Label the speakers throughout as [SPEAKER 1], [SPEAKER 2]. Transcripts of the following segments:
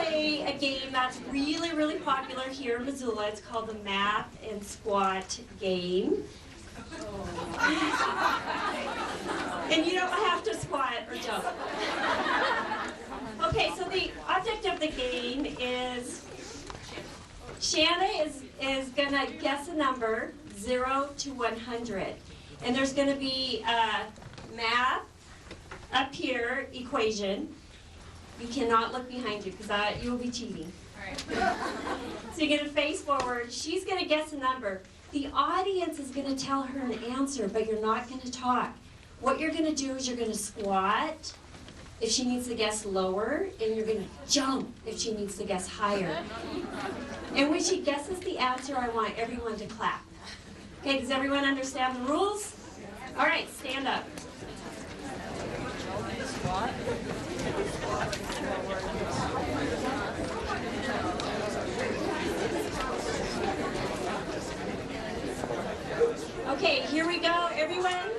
[SPEAKER 1] play a game that's really, really popular here in Missoula. It's called the Math and Squat game. And you don't have to squat or jump. Okay, so the object of the game is Shanna is going to guess a number, 0 to 100. And there's going to be a math up here equation. You cannot look behind you because you will be cheating. All right. So you're going to face forward. She's going to guess a number. The audience is going to tell her an answer, but you're not going to talk. What you're going to do is you're going to squat if she needs to guess lower, and you're going to jump if she needs to guess higher. And when she guesses the answer, I want everyone to clap. Okay, does everyone understand the rules? All right, stand up. Okay, here we go. Everyone,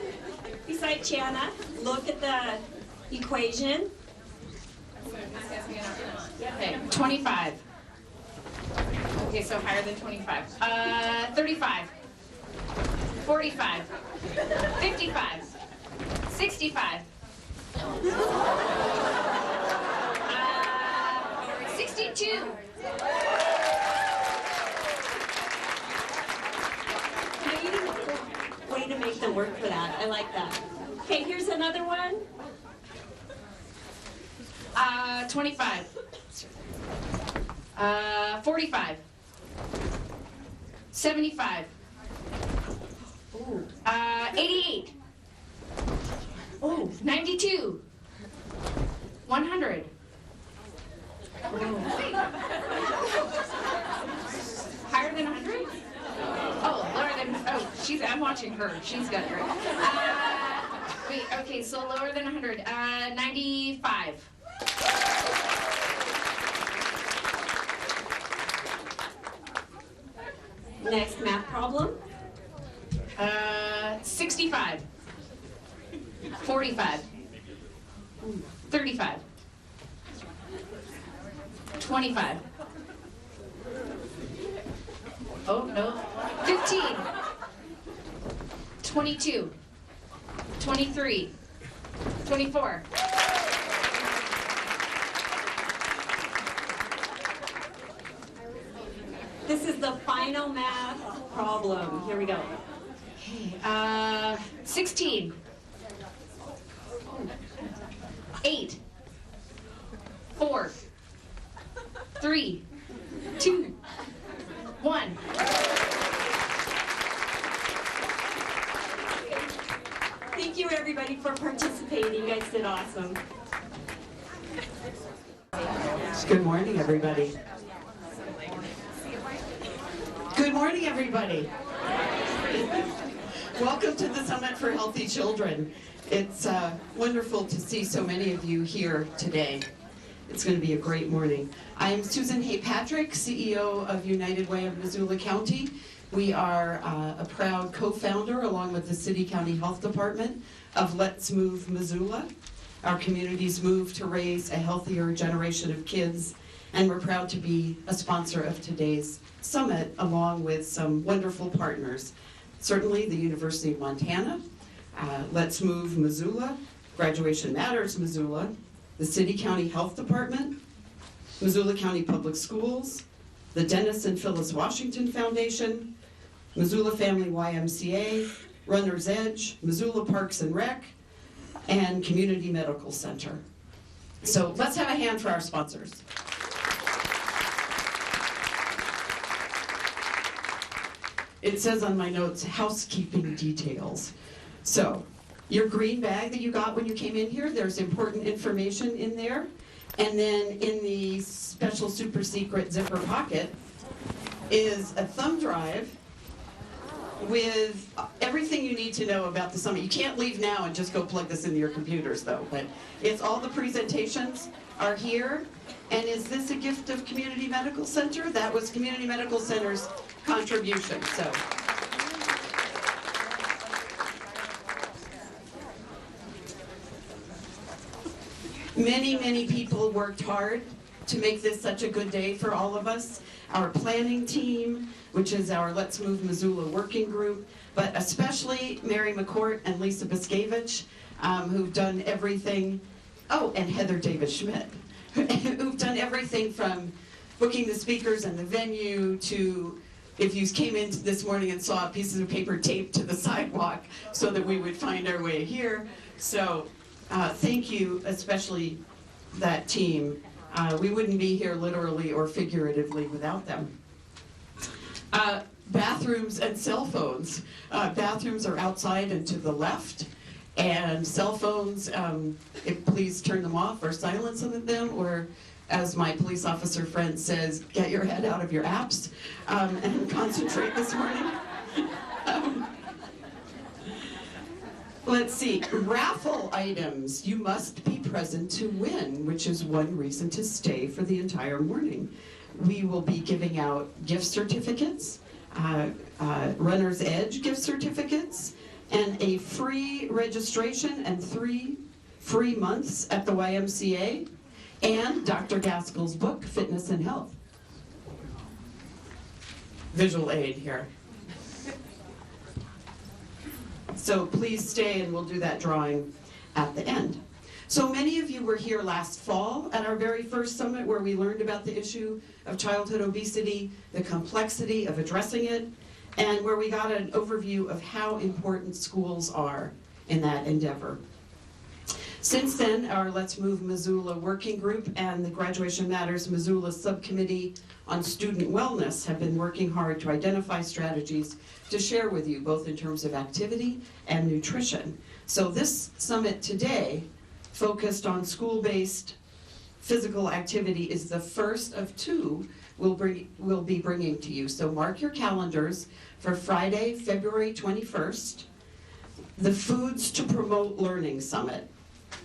[SPEAKER 1] beside Shanna, look at the equation.
[SPEAKER 2] Okay, 25. Okay, so higher than 25. 35. 45. 55. 65. 62.
[SPEAKER 1] Way to make them work for that. I like that. Okay, here's another one.
[SPEAKER 2] 25. 45. 75. 88. 92. 100. Higher than 100? Oh, lower than, I'm watching her. She's got it right. Wait, okay, so lower than 100. 95.
[SPEAKER 1] Next math problem.
[SPEAKER 2] 65. 45. 35. 25. Oh, no. 15. 22. 23. 24.
[SPEAKER 1] This is the final math problem. Here we go.
[SPEAKER 2] 16. 8. 4. 3. 2. 1.
[SPEAKER 1] Thank you, everybody, for participating. You guys did awesome.
[SPEAKER 3] Good morning, everybody. Good morning, everybody. Welcome to the Summit for Healthy Children. It's wonderful to see so many of you here today. It's going to be a great morning. I am Susan Hay-Patrick, CEO of United Way of Missoula County. We are a proud co-founder, along with the City County Health Department, of Let's Move Missoula, our community's move to raise a healthier generation of kids. And we're proud to be a sponsor of today's summit, along with some wonderful partners. Certainly the University of Montana, Let's Move Missoula, Graduation Matters Missoula, the City County Health Department, Missoula County Public Schools, the Dennis and Phyllis Washington Foundation, Missoula Family YMCA, Runner's Edge, Missoula Parks and Rec, and Community Medical Center. So let's have a hand for our sponsors. It says on my notes, housekeeping details. So, your green bag that you got when you came in here, there's important information in there. And then in the special super secret zipper pocket is a thumb drive with everything you need to know about the summit. You can't leave now and just go plug this into your computers, though. But it's all the presentations are here. And is this a gift of Community Medical Center? That was Community Medical Center's contribution. So. Many, many people worked hard to make this such a good day for all of us. Our planning team, which is our Let's Move Missoula working group, but especially Mary McCourt and Lisa Biskevich, who've done everything. Oh, and Heather Davis Schmidt, who've done everything from booking the speakers and the venue to, if you came in this morning and saw pieces of paper taped to the sidewalk so that we would find our way here. So thank you, especially that team. We wouldn't be here literally or figuratively without them. Bathrooms and cell phones. Bathrooms are outside and to the left. And cell phones, please turn them off or silence some of them, or as my police officer friend says, get your head out of your apps and concentrate this morning. Let's see, raffle items. You must be present to win, which is one reason to stay for the entire morning. We will be giving out gift certificates, Runner's Edge gift certificates, and a free registration and 3 free months at the YMCA, and Dr. Gaskell's book, Fitness and Health. Visual aid here. So please stay and we'll do that drawing at the end. So many of you were here last fall at our very first summit where we learned about the issue of childhood obesity, the complexity of addressing it, and where we got an overview of how important schools are in that endeavor. Since then, our Let's Move Missoula working group and the Graduation Matters Missoula Subcommittee on Student Wellness have been working hard to identify strategies to share with you, both in terms of activity and nutrition. So this summit today, focused on school-based physical activity, is the first of 2 we'll be bringing to you. So mark your calendars for Friday, February 21st, the Foods to Promote Learning Summit.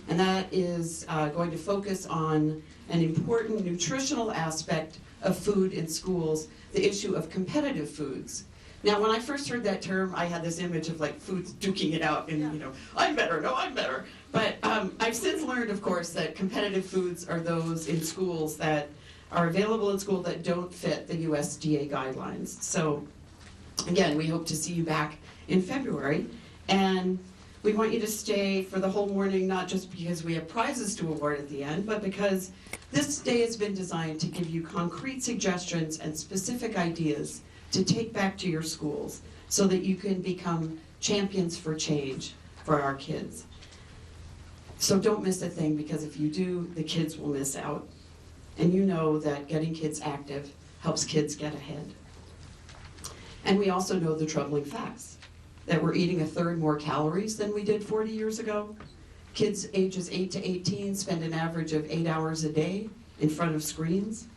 [SPEAKER 3] And that is going to focus on an important nutritional aspect of food in schools, the issue of competitive foods. Now, when I first heard that term, I had this image of like foods duking it out and, you know, I'm better, no, I'm better. But I've since learned, of course, that competitive foods are those in schools that are available in school that don't fit the USDA guidelines. So, again, we hope to see you back in February. And we want you to stay for the whole morning, not just because we have prizes to award at the end, but because this day has been designed to give you concrete suggestions and specific ideas to take back to your schools so that you can become champions for change for our kids. So don't miss a thing, because if you do, the kids will miss out. And you know that getting kids active helps kids get ahead. And we also know the troubling facts, that we're eating 1/3 more calories than we did 40 years ago. Kids ages 8 to 18 spend an average of 8 hours a day in front of screens,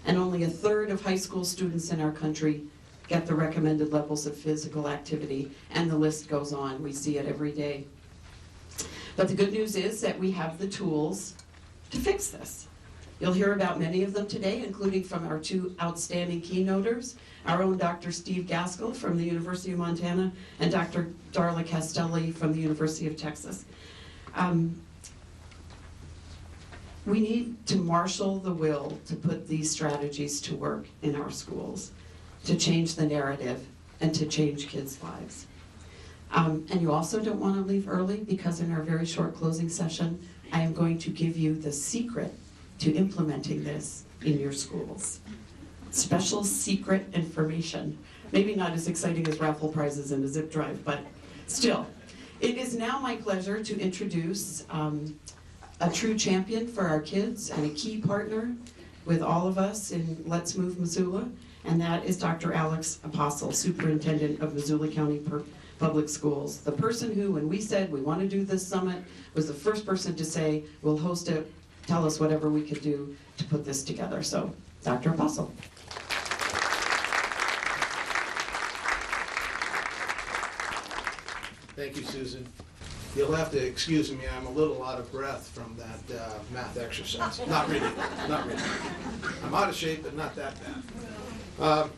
[SPEAKER 3] and only 1/3 of high school students in our country get the recommended levels of physical activity, and the list goes on. We see it every day. But the good news is that we have the tools to fix this. You'll hear about many of them today, including from our 2 outstanding keynoters, our own Dr. Steve Gaskell from the University of Montana and Dr. Darla Castelli from the University of Texas. We need to marshal the will to put these strategies to work in our schools, to change the narrative and to change kids' lives. And you also don't want to leave early, because in our very short closing session, I am going to give you the secret to implementing this in your schools. Special secret information. Maybe not as exciting as raffle prizes and a zip drive, but still. It is now my pleasure to introduce a true champion for our kids and a key partner with all of us in Let's Move Missoula, and that is Dr. Alex Apostle, Superintendent of Missoula County Public Schools. The person who, when we said we want to do this summit, was the first person to say, we'll host it, tell us whatever we could do to put this together. So, Dr. Apostle.
[SPEAKER 4] Thank you, Susan. You'll have to excuse me, I'm a little out of breath from that math exercise. Not really, not really. I'm out of shape, but not that bad.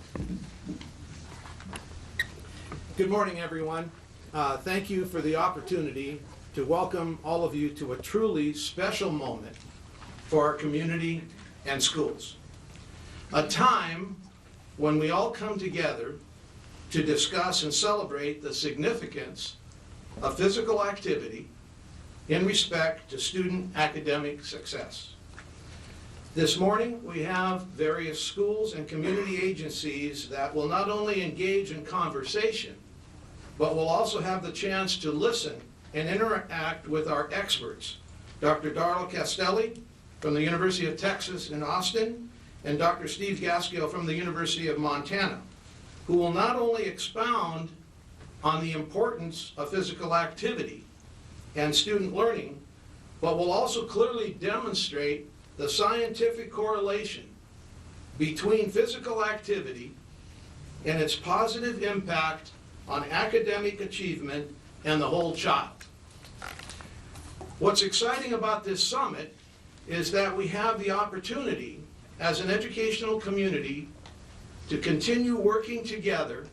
[SPEAKER 4] Good morning, everyone. Thank you for the opportunity to welcome all of you to a truly special moment for our community and schools. A time when we all come together to discuss and celebrate the significance of physical activity in respect to student academic success. This morning, we have various schools and community agencies that will not only engage in conversation, but will also have the chance to listen and interact with our experts, Dr. Darla Castelli from the University of Texas in Austin, and Dr. Steve Gaskill from the University of Montana, who will not only expound on the importance of physical activity and student learning, but will also clearly demonstrate the scientific correlation between physical activity and its positive impact on academic achievement and the whole child. What's exciting about this summit is that we have the opportunity as an educational community to continue working together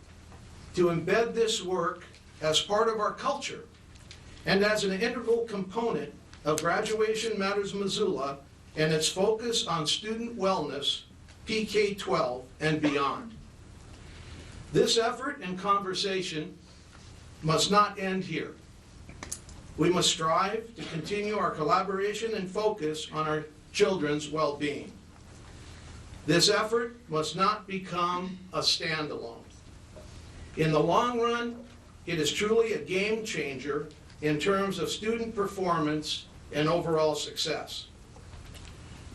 [SPEAKER 4] to embed this work as part of our culture and as an integral component of Graduation Matters Missoula and its focus on student wellness, PK-12 and beyond. This effort and conversation must not end here. We must strive to continue our collaboration and focus on our children's well-being. This effort must not become a standalone. In the long run, it is truly a game changer in terms of student performance and overall success.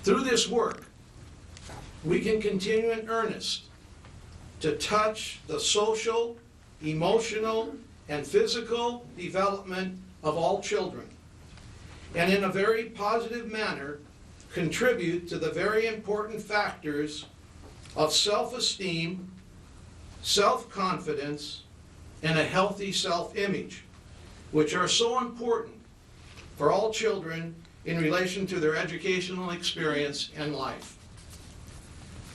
[SPEAKER 4] Through this work, we can continue in earnest to touch the social, emotional, and physical development of all children, and in a very positive manner, contribute to the very important factors of self-esteem, self-confidence, and a healthy self-image, which are so important for all children in relation to their educational experience and life.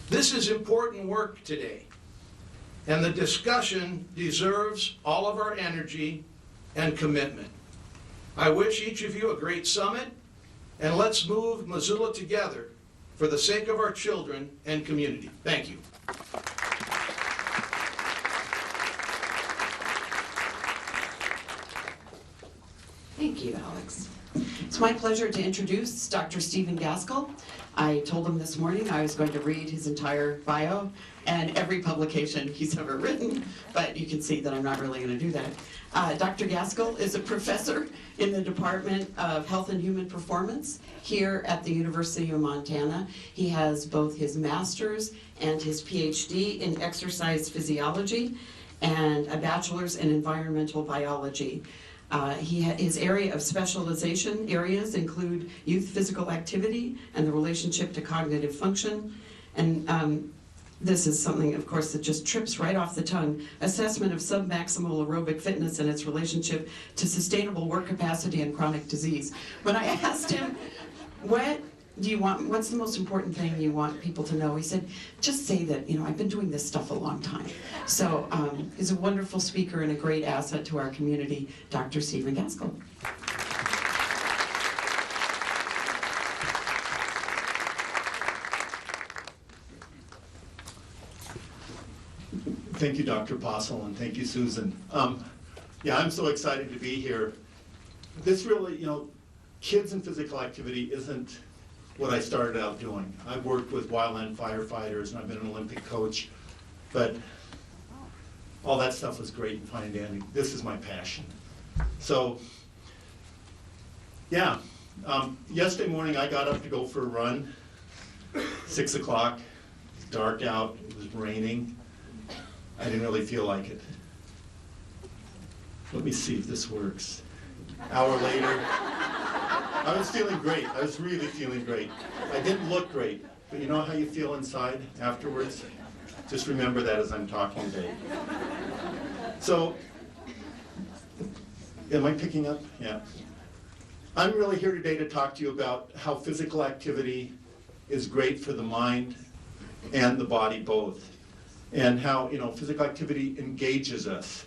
[SPEAKER 4] This is important work today, and the discussion deserves all of our energy and commitment. I wish each of you a great summit, and let's move Missoula together for the sake of our children and community. Thank you.
[SPEAKER 3] Thank you, Alex. It's my pleasure to introduce Dr. Stephen Gaskill. I told him this morning I was going to read his entire bio and every publication he's ever written, but you can see that I'm not really going to do that. Dr. Gaskill is a professor in the Department of Health and Human Performance here at the University of Montana. He has both his master's and his PhD in exercise physiology and a bachelor's in environmental biology. His area of specialization areas include youth physical activity and the relationship to cognitive function. And this is something, of course, that just trips right off the tongue. Assessment of submaximal aerobic fitness and its relationship to sustainable work capacity and chronic disease. When I asked him, what's the most important thing you want people to know? He said, just say that, I've been doing this stuff a long time. So he's a wonderful speaker and a great asset to our community, Dr. Stephen Gaskill.
[SPEAKER 5] Thank you, Dr. Postle, and thank you, Susan. I'm so excited to be here. This really, kids and physical activity isn't what I started out doing. I've worked with wildland firefighters and I've been an Olympic coach, but all that stuff was great and fine and dandy. This is my passion. So, yesterday morning I got up to go for a run, 6 o'clock, it's dark out, it was raining. I didn't really feel like it. Let me see if this works. Hour later, I was feeling great. I was really feeling great. I didn't look great, but you know how you feel inside afterwards? Just remember that as I'm talking today. So, am I picking up? Yeah. I'm really here today to talk to you about how physical activity is great for the mind and the body both. And how, physical activity engages us.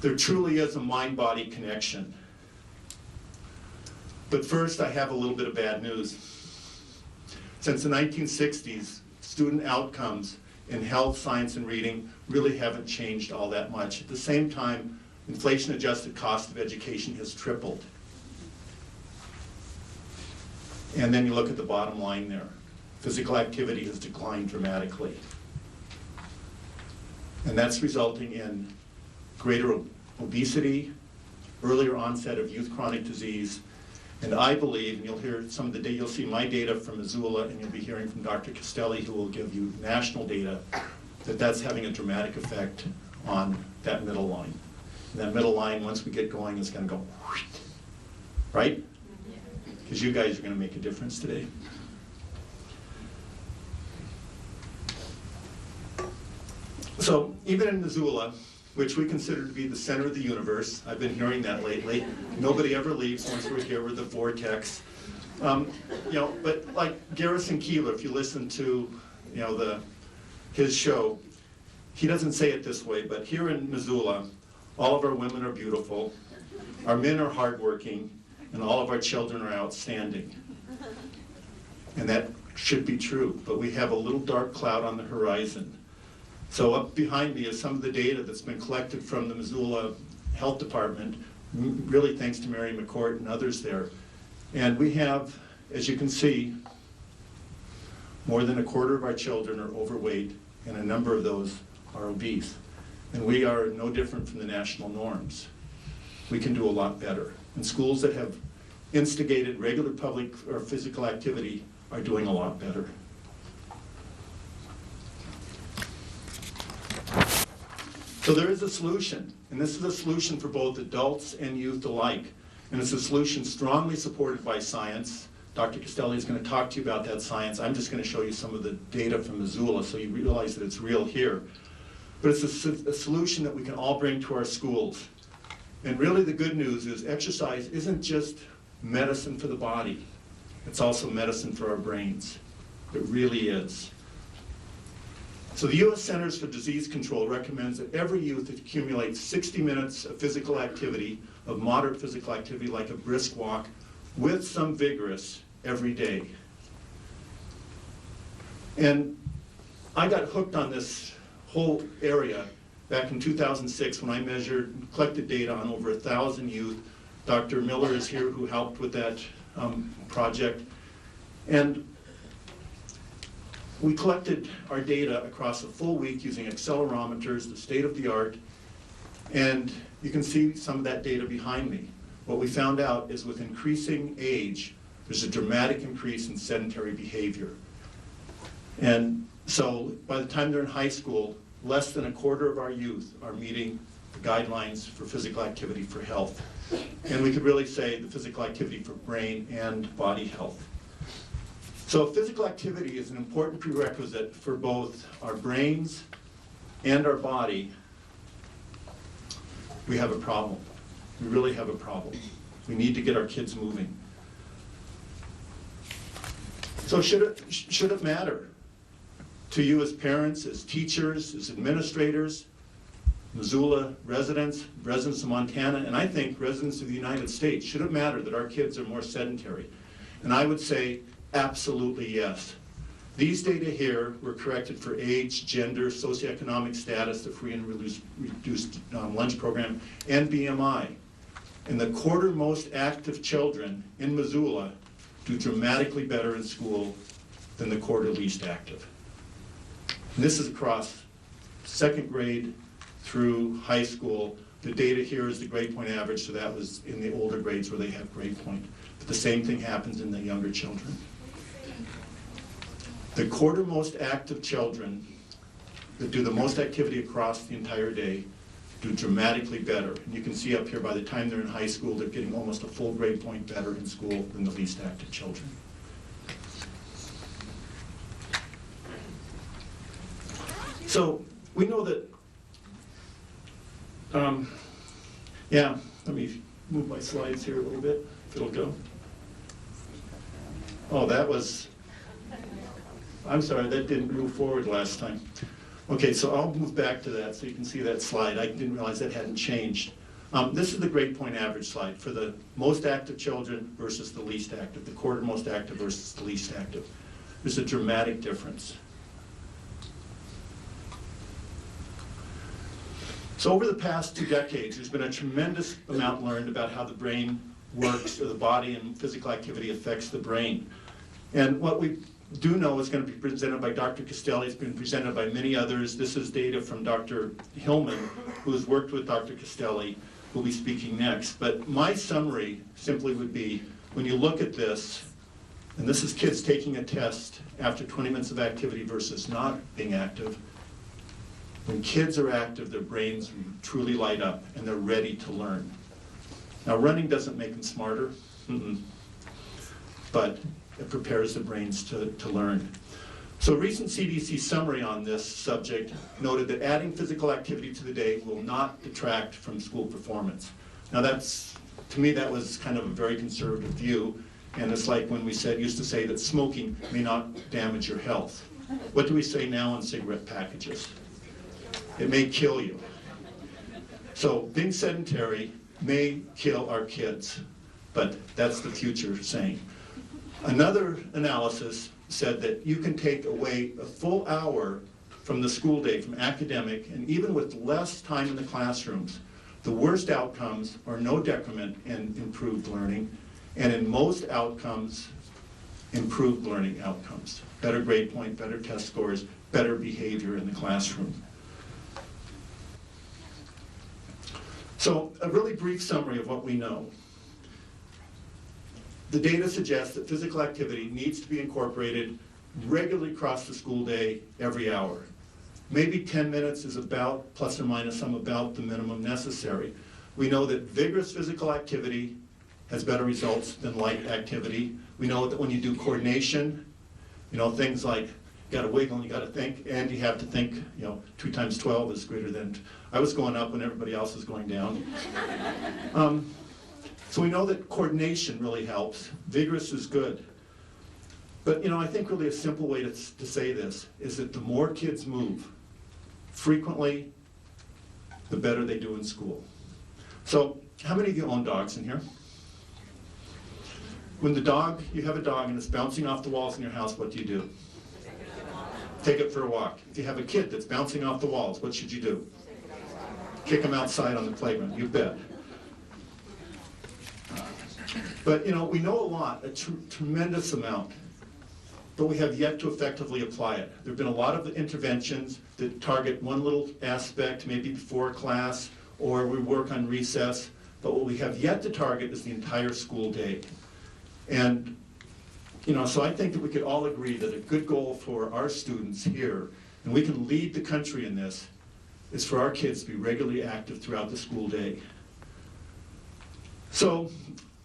[SPEAKER 5] There truly is a mind-body connection. But first, I have a little bit of bad news. since the 1960s, student outcomes in health, science, and reading really haven't changed all that much. At the same time, inflation-adjusted cost of education has tripled. And then you look at the bottom line there. Physical activity has declined dramatically. And that's resulting in greater obesity, earlier onset of youth chronic disease, and I believe, and you'll hear some of the data, you'll see my data from Missoula, and you'll be hearing from Dr. Castelli, who will give you national data, that that's having a dramatic effect on that middle line. And that middle line, once we get going, is going to go, right? Because you guys are going to make a difference today. So even in Missoula, which we consider to be the center of the universe, I've been hearing that lately. Nobody ever leaves once we're here. We're the vortex. But like Garrison Keillor, if you listen to his show, he doesn't say it this way, but here in Missoula, all of our women are beautiful, our men are hardworking, and all of our children are outstanding. And that should be true, but we have a little dark cloud on the horizon. So up behind me is some of the data that's been collected from the Missoula Health Department, really thanks to Mary McCourt and others there. And we have, as you can see, more than a quarter of our children are overweight, and a number of those are obese. And we are no different from the national norms. We can do a lot better. And schools that have instigated regular public or physical activity are doing a lot better. So there is a solution, and this is a solution for both adults and youth alike. And it's a solution strongly supported by science. Dr. Castelli is going to talk to you about that science. I'm just going to show you some of the data from Missoula so you realize that it's real here. But it's a solution that we can all bring to our schools. And really the good news is exercise isn't just medicine for the body. It's also medicine for our brains. It really is. So the U.S. Centers for Disease Control recommends that every youth accumulate 60 minutes of physical activity, of moderate physical activity like a brisk walk, with some vigorous every day. And I got hooked on this whole area back in 2006 when I collected data on over 1,000 youth. Dr. Miller is here who helped with that project. And we collected our data across a full week using accelerometers, the state of the art, and you can see some of that data behind me. What we found out is with increasing age, there's a dramatic increase in sedentary behavior. And so by the time they're in high school, less than a quarter of our youth are meeting the guidelines for physical activity for health. And we could really say the physical activity for brain and body health. So physical activity is an important prerequisite for both our brains and our body. We have a problem. We really have a problem. We need to get our kids moving. So should it matter to you as parents, as teachers, as administrators, Missoula residents of Montana, and I think residents of the United States? Should it matter that our kids are more sedentary? And I would say absolutely yes. These data here were corrected for age, gender, socioeconomic status, the free and reduced lunch program, and BMI. And the quarter most active children in Missoula do dramatically better in school than the quarter least active. And this is across second grade through high school. The data here is the grade point average, so that was in the older grades where they have grade point. But the same thing happens in the younger children. The quarter most active children that do the most activity across the entire day do dramatically better. And you can see up here, by the time they're in high school, they're getting almost a full grade point better in school than the least active children. So we know that, let me move my slides here a little bit, if it'll go. Oh, I'm sorry, that didn't move forward last time. Okay, so I'll move back to that so you can see that slide. I didn't realize that hadn't changed. This is the grade point average slide for the most active children versus the least active, the quarter most active versus the least active. There's a dramatic difference. So over the past 2 decades, there's been a tremendous amount learned about how the brain works, or the body and physical activity affects the brain. And what we do know is going to be presented by Dr. Castelli. It's been presented by many others. This is data from Dr. Hillman, who has worked with Dr. Castelli, who will be speaking next. But my summary simply would be, when you look at this, and this is kids taking a test after 20 minutes of activity versus not being active. When kids are active, their brains truly light up and they're ready to learn. Now, running doesn't make them smarter, but it prepares the brains to learn. So a recent CDC summary on this subject noted that adding physical activity to the day will not detract from school performance. Now that's, to me, that was kind of a very conservative view, and it's like when we used to say that smoking may not damage your health. What do we say now on cigarette packages? It may kill you. So being sedentary may kill our kids, but that's the future saying. Another analysis said that you can take away a full hour from the school day, from academic, and even with less time in the classrooms, the worst outcomes are no decrement in improved learning, and in most outcomes, improved learning outcomes. Better grade point, better test scores, better behavior in the classroom. So a really brief summary of what we know. The data suggests that physical activity needs to be incorporated regularly across the school day, every hour. Maybe 10 minutes is about, plus or minus some, about the minimum necessary. We know that vigorous physical activity has better results than light activity. We know that when you do coordination, things like you gotta wiggle and you gotta think, and you have to think, 2 times 12 is greater than, I was going up when everybody else was going down. So we know that coordination really helps. Vigorous is good. But I think really a simple way to say this is that the more kids move frequently, the better they do in school. So how many of you own dogs in here? When you have a dog and it's bouncing off the walls in your house, what do? Take it for a walk. If you have a kid that's bouncing off the walls, what should you do? Kick them outside on the playground, you bet. But we know a lot, a tremendous amount, but we have yet to effectively apply it. There have been a lot of interventions that target one little aspect, maybe before class, or we work on recess, but what we have yet to target is the entire school day. And so I think that we could all agree that a good goal for our students here, and we can lead the country in this, is for our kids to be regularly active throughout the school day. So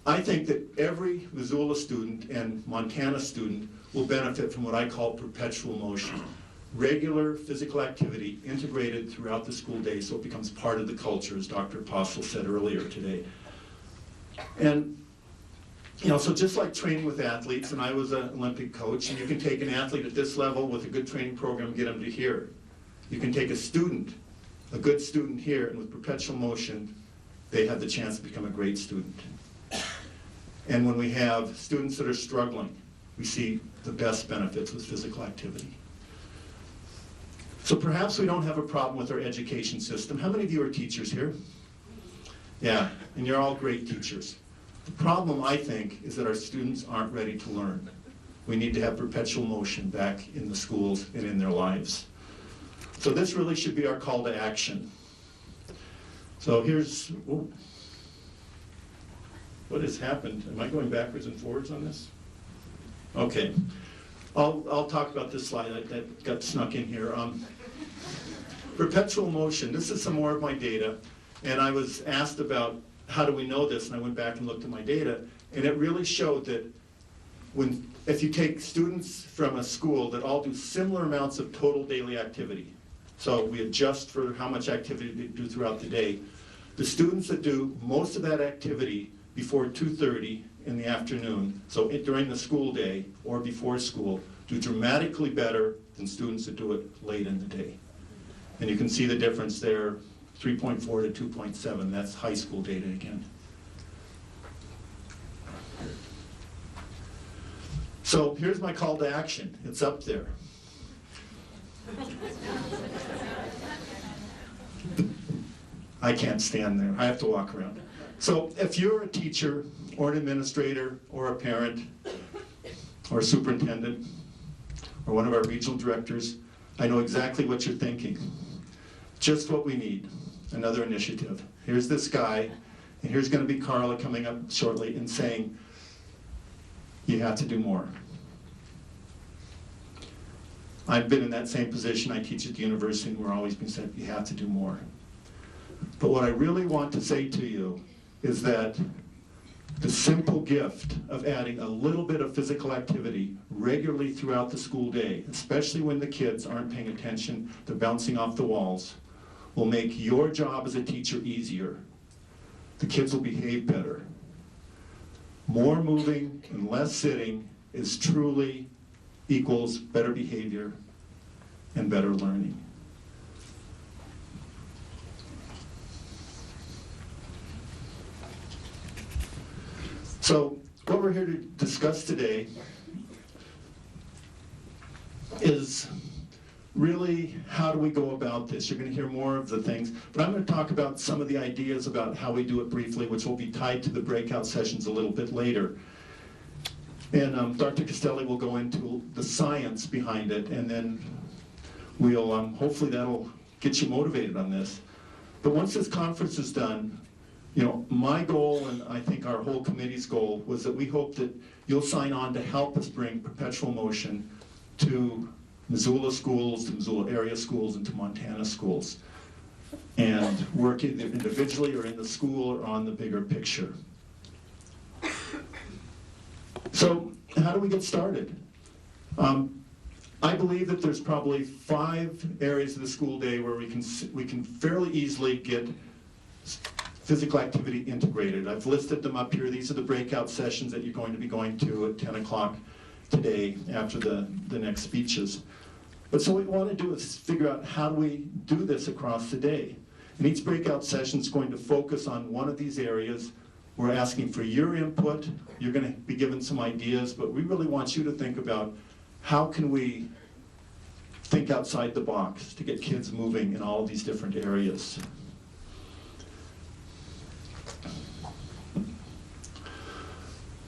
[SPEAKER 5] I think that every Missoula student and Montana student will benefit from what I call perpetual motion. Regular physical activity integrated throughout the school day so it becomes part of the culture, as Dr. Apostle said earlier today. And so just like training with athletes, and I was an Olympic coach, and you can take an athlete at this level with a good training program and get them to here. You can take a student, a good student here, and with perpetual motion, they have the chance to become a great student. And when we have students that are struggling, we see the best benefits with physical activity. So perhaps we don't have a problem with our education system. How many of you are teachers here? Yeah, and you're all great teachers. The problem, I think, is that our students aren't ready to learn. We need to have perpetual motion back in the schools and in their lives. So this really should be our call to action. So here's, what has happened? Am I going backwards and forwards on this? Okay, I'll talk about this slide that got snuck in here. Perpetual motion, this is some more of my data, and I was asked about how do we know this, and I went back and looked at my data, and it really showed that if you take students from a school that all do similar amounts of total daily activity, so we adjust for how much activity they do throughout the day, the students that do most of that activity before 2:30 in the afternoon, so during the school day or before school, do dramatically better than students that do it late in the day. And you can see the difference there, 3.4 to 2.7, that's high school data again. So here's my call to action. It's up there. I can't stand there. I have to walk around. So if you're a teacher or an administrator or a parent or a superintendent or one of our regional directors, I know exactly what you're thinking. Just what we need, another initiative. Here's this guy, and here's going to be Carla coming up shortly and saying, you have to do more. I've been in that same position. I teach at the university, and we're always being said, you have to do more. But what I really want to say to you is that the simple gift of adding a little bit of physical activity regularly throughout the school day, especially when the kids aren't paying attention, they're bouncing off the walls, will make your job as a teacher easier. The kids will behave better. More moving and less sitting is truly equals better behavior and better learning. So what we're here to discuss today is really how do we go about this. You're going to hear more of the things, but I'm going to talk about some of the ideas about how we do it briefly, which will be tied to the breakout sessions a little bit later. And Dr. Castelli will go into the science behind it, and then we'll hopefully that'll get you motivated on this. But once this conference is done, you know, my goal, and I think our whole committee's goal, was that we hope that you'll sign on to help us bring perpetual motion to Missoula schools, to Missoula area schools, and to Montana schools, and work either individually or in the school or on the bigger picture. So how do we get started? I believe that there's probably 5 areas of the school day where we can fairly easily get physical activity integrated. I've listed them up here. These are the breakout sessions that you're going to be going to at 10 o'clock today after the next speeches. But so what we want to do is figure out how do we do this across the day. And each breakout session is going to focus on one of these areas. We're asking for your input. You're going to be given some ideas, but we really want you to think about how can we think outside the box to get kids moving in all of these different areas.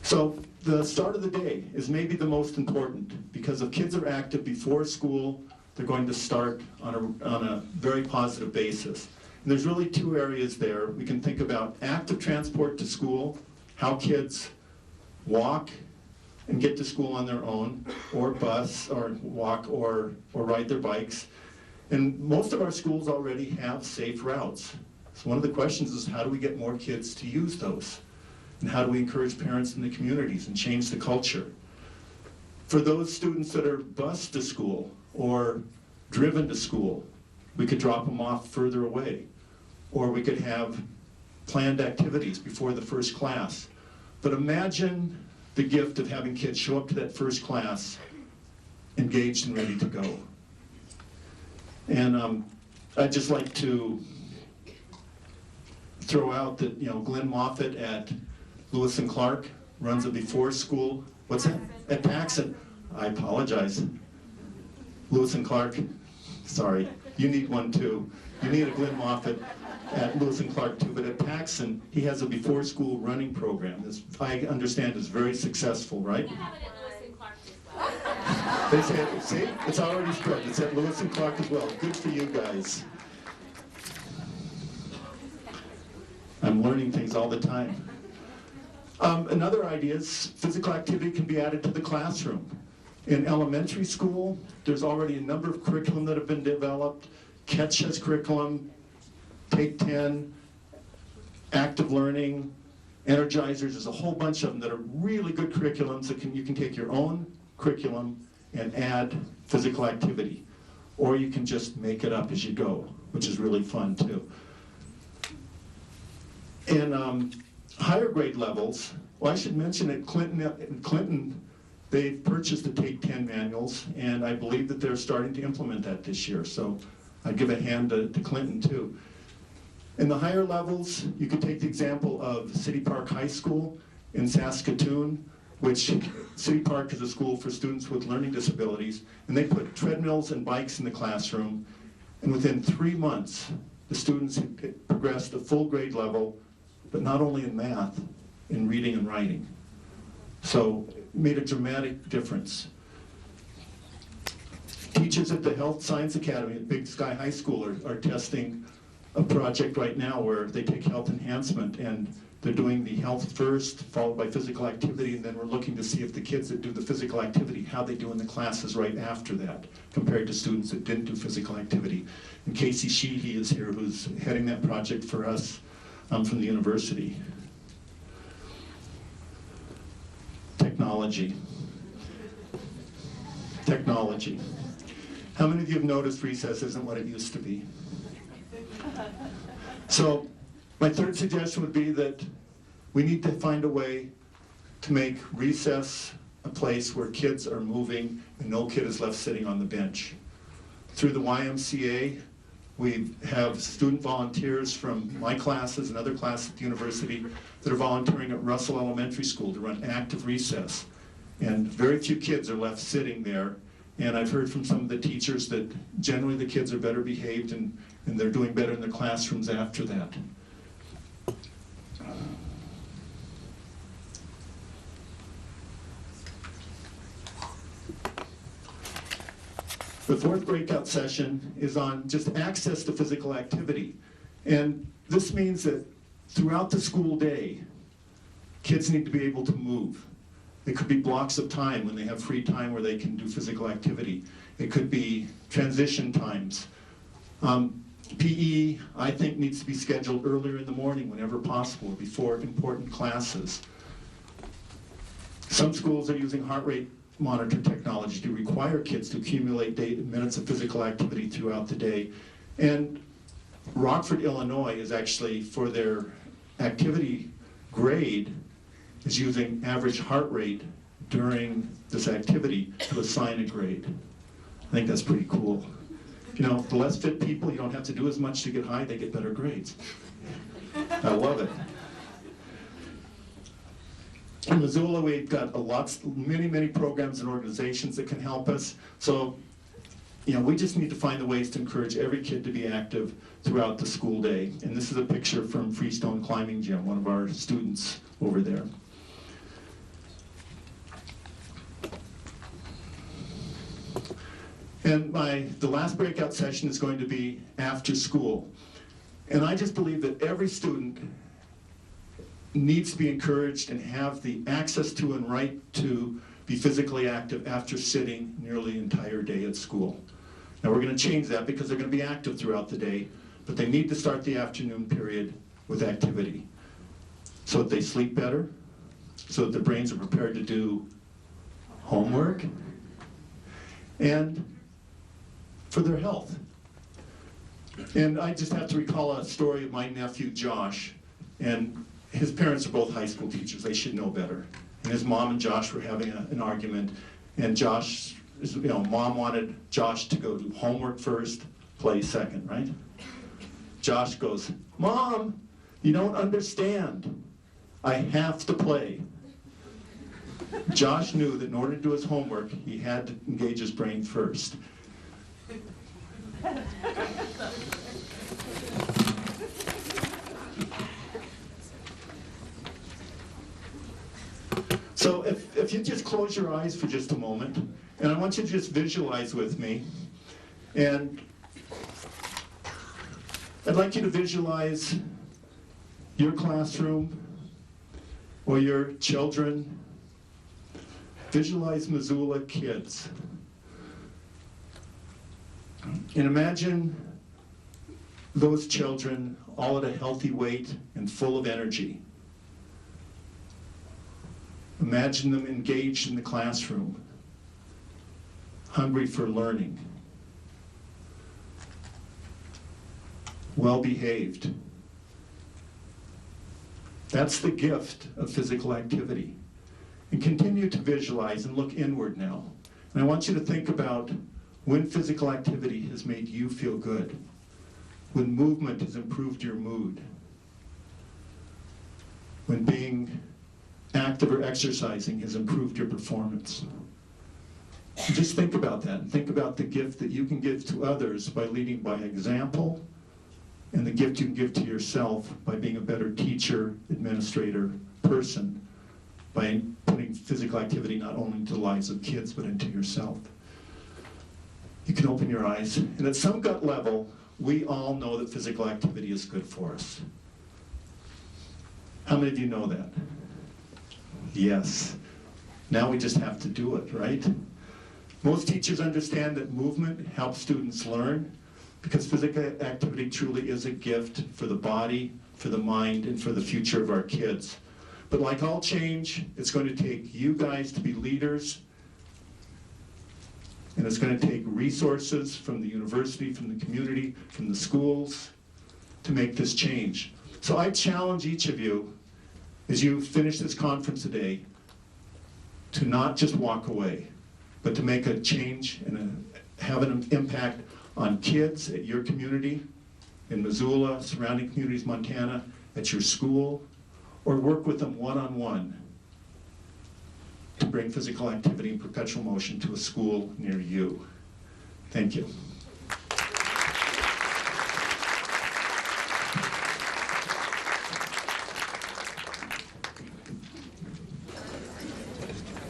[SPEAKER 5] So the start of the day is maybe the most important, because if kids are active before school, they're going to start on a very positive basis. And there's really 2 areas there. We can think about active transport to school, how kids walk and get to school on their own, or bus, or walk, or ride their bikes. And most of our schools already have safe routes. So one of the questions is, how do we get more kids to use those? And how do we encourage parents in the communities and change the culture? For those students that are bused to school or driven to school, we could drop them off further away. Or we could have planned activities before the first class. But imagine the gift of having kids show up to that first class engaged and ready to go. And I'd just like to throw out that, you know, Glenn Moffitt at Lewis and Clark runs a before school, what's that? At Paxson. I apologize. Lewis and Clark, sorry, you need one too. You need a Glenn Moffitt at Lewis and Clark too, but at Paxson, he has a before school running program. This, I understand, is very successful, right?
[SPEAKER 6] You have it at Lewis and Clark as well.
[SPEAKER 5] They say, see, it's already spread. It's at Lewis and Clark as well. Good for you guys. I'm learning things all the time. Another idea is physical activity can be added to the classroom. In elementary school, there's already a number of curriculum that have been developed. Catch has curriculum, Take 10, active learning, energizers. There's a whole bunch of them that are really good curriculums that you can take your own curriculum and add physical activity. Or you can just make it up as you go, which is really fun too. In higher grade levels, well, I should mention at Clinton, they've purchased the Take 10 manuals, and I believe that they're starting to implement that this year. So I'd give a hand to Clinton too. In the higher levels, you could take the example of City Park High School in Saskatoon. which City Park is a school for students with learning disabilities, and they put treadmills and bikes in the classroom, and within 3 months, the students had progressed to full grade level, but not only in math, in reading and writing. So it made a dramatic difference. Teachers at the Health Science Academy at Big Sky High School are testing a project right now where they take health enhancement and they're doing the health first, followed by physical activity, and then we're looking to see if the kids that do the physical activity, how they do in the classes right after that, compared to students that didn't do physical activity. And Casey Sheehy is here, who's heading that project for us from the university. Technology. Technology. How many of you have noticed recess isn't what it used to be? So my third suggestion would be that we need to find a way to make recess a place where kids are moving and no kid is left sitting on the bench. Through the YMCA, we have student volunteers from my classes and other classes at the university that are volunteering at Russell Elementary School to run active recess. And very few kids are left sitting there. And I've heard from some of the teachers that generally the kids are better behaved and they're doing better in their classrooms after that. The fourth breakout session is on just access to physical activity. And this means that throughout the school day, kids need to be able to move. It could be blocks of time when they have free time where they can do physical activity. It could be transition times. PE, I think, needs to be scheduled earlier in the morning whenever possible, before important classes. Some schools are using heart rate monitor technology to require kids to accumulate minutes of physical activity throughout the day. And Rockford, Illinois is actually, for their activity grade, is using average heart rate during this activity to assign a grade. I think that's pretty cool. You know, the less fit people, you don't have to do as much to get high, they get better grades. I love it. In Missoula, we've got many programs and organizations that can help us. So, you know, we just need to find the ways to encourage every kid to be active throughout the school day. And this is a picture from Freestone Climbing Gym, one of our students over there. And the last breakout session is going to be after school. And I just believe that every student needs to be encouraged and have the access to and right to be physically active after sitting nearly the entire day at school. Now we're going to change that because they're going to be active throughout the day, but they need to start the afternoon period with activity so that they sleep better, so that their brains are prepared to do homework, and for their health. And I just have to recall a story of my nephew Josh, and his parents are both high school teachers. They should know better. And his mom and Josh were having an argument, and Josh, mom wanted Josh to go do homework first, play second, right? Josh goes, "Mom, you don't understand. I have to play." Josh knew that in order to do his homework, he had to engage his brain first. So if you just close your eyes for just a moment, and I want you to just visualize with me, and I'd like you to visualize your classroom or your children. Visualize Missoula kids. And imagine those children all at a healthy weight and full of energy. Imagine them engaged in the classroom, hungry for learning, well-behaved. That's the gift of physical activity. And continue to visualize and look inward now. And I want you to think about when physical activity has made you feel good, when movement has improved your mood, when being active or exercising has improved your performance. Just think about that, and think about the gift that you can give to others by leading by example, and the gift you can give to yourself by being a better teacher, administrator, person, by putting physical activity not only into the lives of kids, but into yourself. You can open your eyes, and at some gut level, we all know that physical activity is good for us. How many of you know that? Yes. Now we just have to do it, right? Most teachers understand that movement helps students learn, because physical activity truly is a gift for the body, for the mind, and for the future of our kids. But like all change, it's going to take you guys to be leaders, and it's going to take resources from the university, from the community, from the schools to make this change. So I challenge each of you, as you finish this conference today, to not just walk away, but to make a change and have an impact on kids at your community, in Missoula, surrounding communities, Montana, at your school, or work with them one-on-one to bring physical activity and perpetual motion to a school near you. Thank you.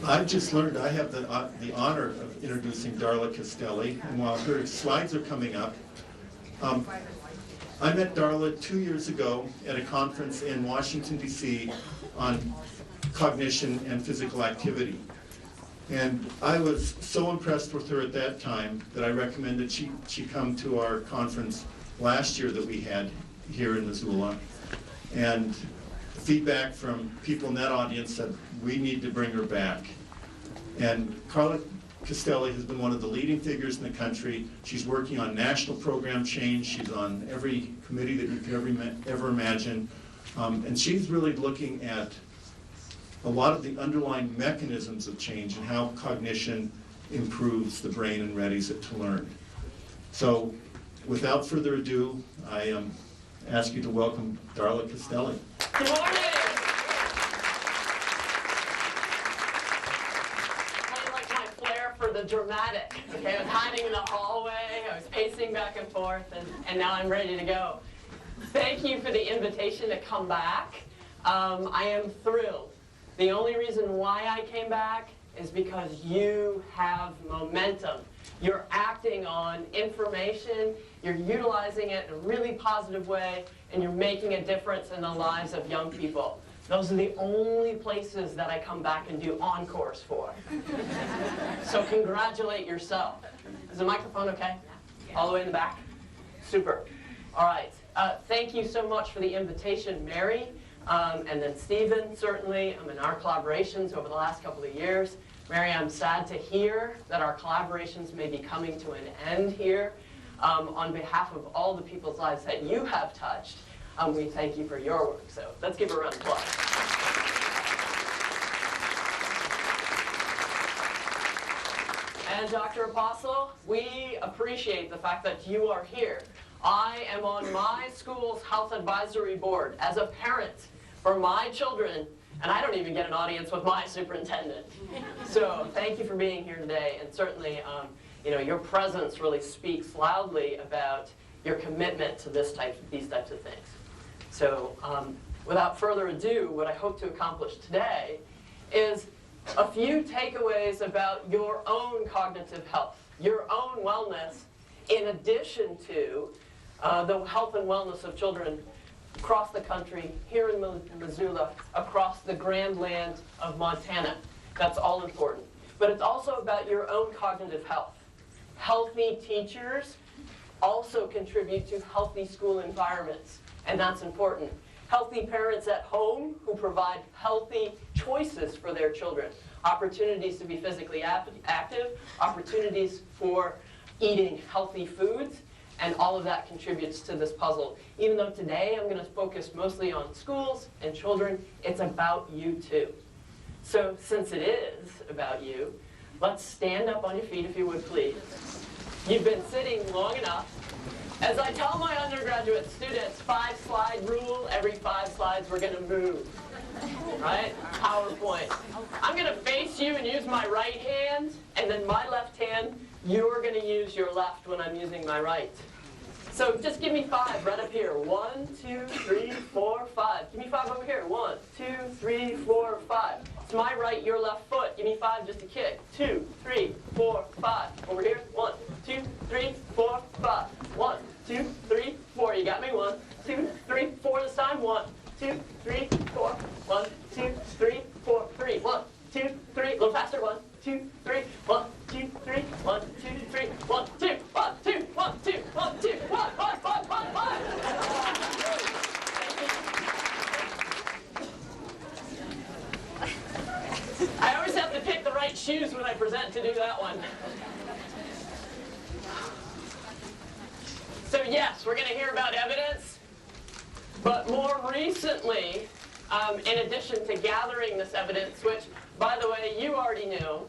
[SPEAKER 5] I've just learned I have the honor of introducing Darla Castelli, and while her slides are coming up, I met Darla 2 years ago at a conference in Washington, D.C. on cognition and physical activity. And I was so impressed with her at that time that I recommended she come to our conference last year that we had here in Missoula. And feedback from people in that audience said, we need to bring her back. And Carla Castelli has been one of the leading figures in the country. She's working on national program change. She's on every committee that you could ever imagine. And she's really looking at a lot of the underlying mechanisms of change and how cognition improves the brain and readies it to learn. So without further ado, I ask you to welcome Darla Castelli.
[SPEAKER 7] Good morning. The dramatic. Okay, I was hiding in the hallway, I was pacing back and forth, and now I'm ready to go. Thank you for the invitation to come back. I am thrilled. The only reason why I came back is because you have momentum. You're acting on information, you're utilizing it in a really positive way, and you're making a difference in the lives of young people. Those are the only places that I come back and do encores for. So congratulate yourself. Is the microphone okay? All the way in the back? Super. All right. Thank you so much for the invitation, Mary, and then Stephen, certainly, in our collaborations over the last couple of years. Mary, I'm sad to hear that our collaborations may be coming to an end here. On behalf of all the people's lives that you have touched, we thank you for your work. So let's give her a round of applause. And Dr. Apostle, we appreciate the fact that you are here. I am on my school's health advisory board as a parent for my children, and I don't even get an audience with my superintendent. So thank you for being here today, and certainly your presence really speaks loudly about your commitment to these types of things. So without further ado, what I hope to accomplish today is a few takeaways about your own cognitive health, your own wellness, in addition to the health and wellness of children across the country, here in Missoula, across the grand land of Montana. That's all important. But it's also about your own cognitive health. Healthy teachers also contribute to healthy school environments, and that's important. Healthy parents at home who provide healthy choices for their children. Opportunities to be physically active, opportunities for eating healthy foods, and all of that contributes to this puzzle. Even though today I'm going to focus mostly on schools and children, it's about you too. So since it is about you, let's stand up on your feet if you would please. You've been sitting long enough. As I tell my undergraduate students, 5-slide rule, every 5 slides we're going to move. right? PowerPoint. I'm going to face you and use my right hand, and then my left hand, you're going to use your left when I'm using my right. So just give me 5 right up here. 1, 2, 3, 4, 5. Give me 5 over here. 1, 2, 3, 4, 5. It's my right, your left foot. Give me 5 just a kick. 2, 3, 4, 5. Over here. 1, 2, 3, 4, 5. 1, 2, 3, 4. You got me. 1, 2, 3, 4 this time. 1, 2, 3, 4. 1, 2, 3, 4, 3. 1, 2, 3. A little faster. 1, 2, 3. 1, 2, 3. 1, 2, 3. 1, 2, 1, 2, 1, 2, 1, 2, 1, 1, 1, 1, 1. I always have to pick the right shoes when I present to do that one. So yes, we're going to hear about evidence, but more recently, in addition to gathering this evidence, which, by the way, you already knew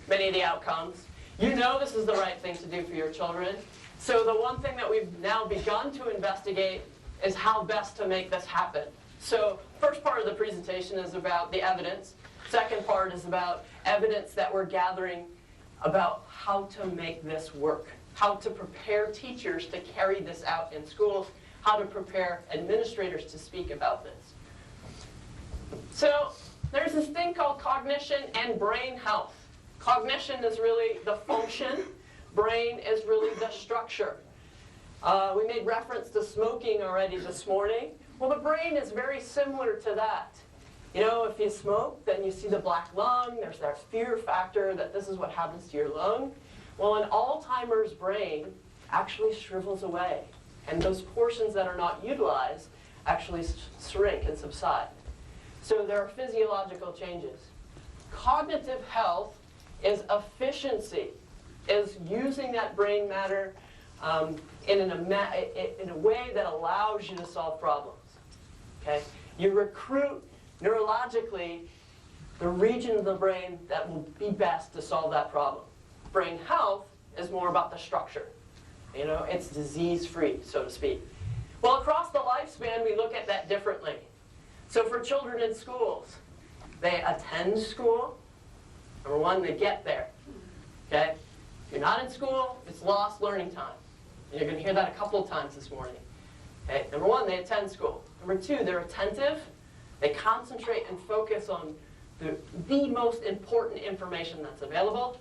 [SPEAKER 7] many of the outcomes, you know this is the right thing to do for your children. So the one thing that we've now begun to investigate is how best to make this happen. So first part of the presentation is about the evidence. Second part is about evidence that we're gathering about how to make this work, how to prepare teachers to carry this out in schools, how to prepare administrators to speak about this. So there's this thing called cognition and brain health. Cognition is really the function. Brain is really the structure. We made reference to smoking already this morning. Well, the brain is very similar to that. You know, if you smoke, then you see the black lung. There's that fear factor that this is what happens to your lung. Well, an Alzheimer's brain actually shrivels away. And those portions that are not utilized actually shrink and subside. So there are physiological changes. Cognitive health is efficiency, is using that brain matter in a way that allows you to solve problems. Okay? You recruit neurologically the region of the brain that will be best to solve that problem. Brain health is more about the structure. You know, it's disease-free, so to speak. Well, across the lifespan, we look at that differently. So for children in schools, they attend school. Number one, they get there. Okay? If you're not in school, it's lost learning time. And you're going to hear that a couple of times this morning. Okay? Number one, they attend school. Number two, they're attentive. They concentrate and focus on the most important information that's available.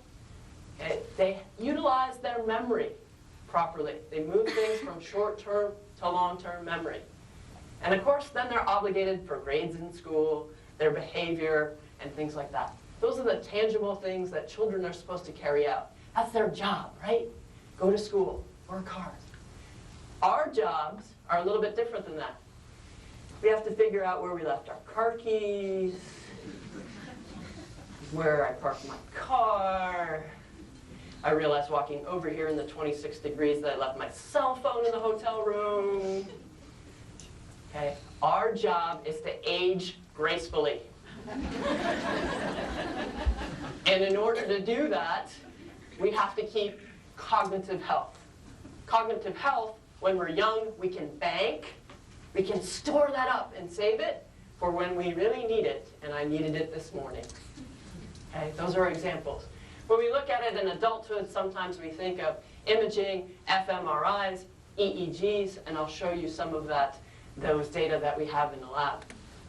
[SPEAKER 7] Okay? They utilize their memory properly. They move things from short-term to long-term memory. And of course, then they're obligated for grades in school, their behavior, and things like that. Those are the tangible things that children are supposed to carry out. That's their job, right? Go to school, work hard. Our jobs are a little bit different than that. We have to figure out where we left our car keys, where I parked my car. I realized walking over here in the 26 degrees that I left my cell phone in the hotel room. Okay? Our job is to age gracefully. And in order to do that, we have to keep cognitive health. Cognitive health, when we're young, we can bank. We can store that up and save it for when we really need it, and I needed it this morning. Okay? Those are examples. When we look at it in adulthood, sometimes we think of imaging, fMRIs, EEGs, and I'll show you some of those data that we have in the lab.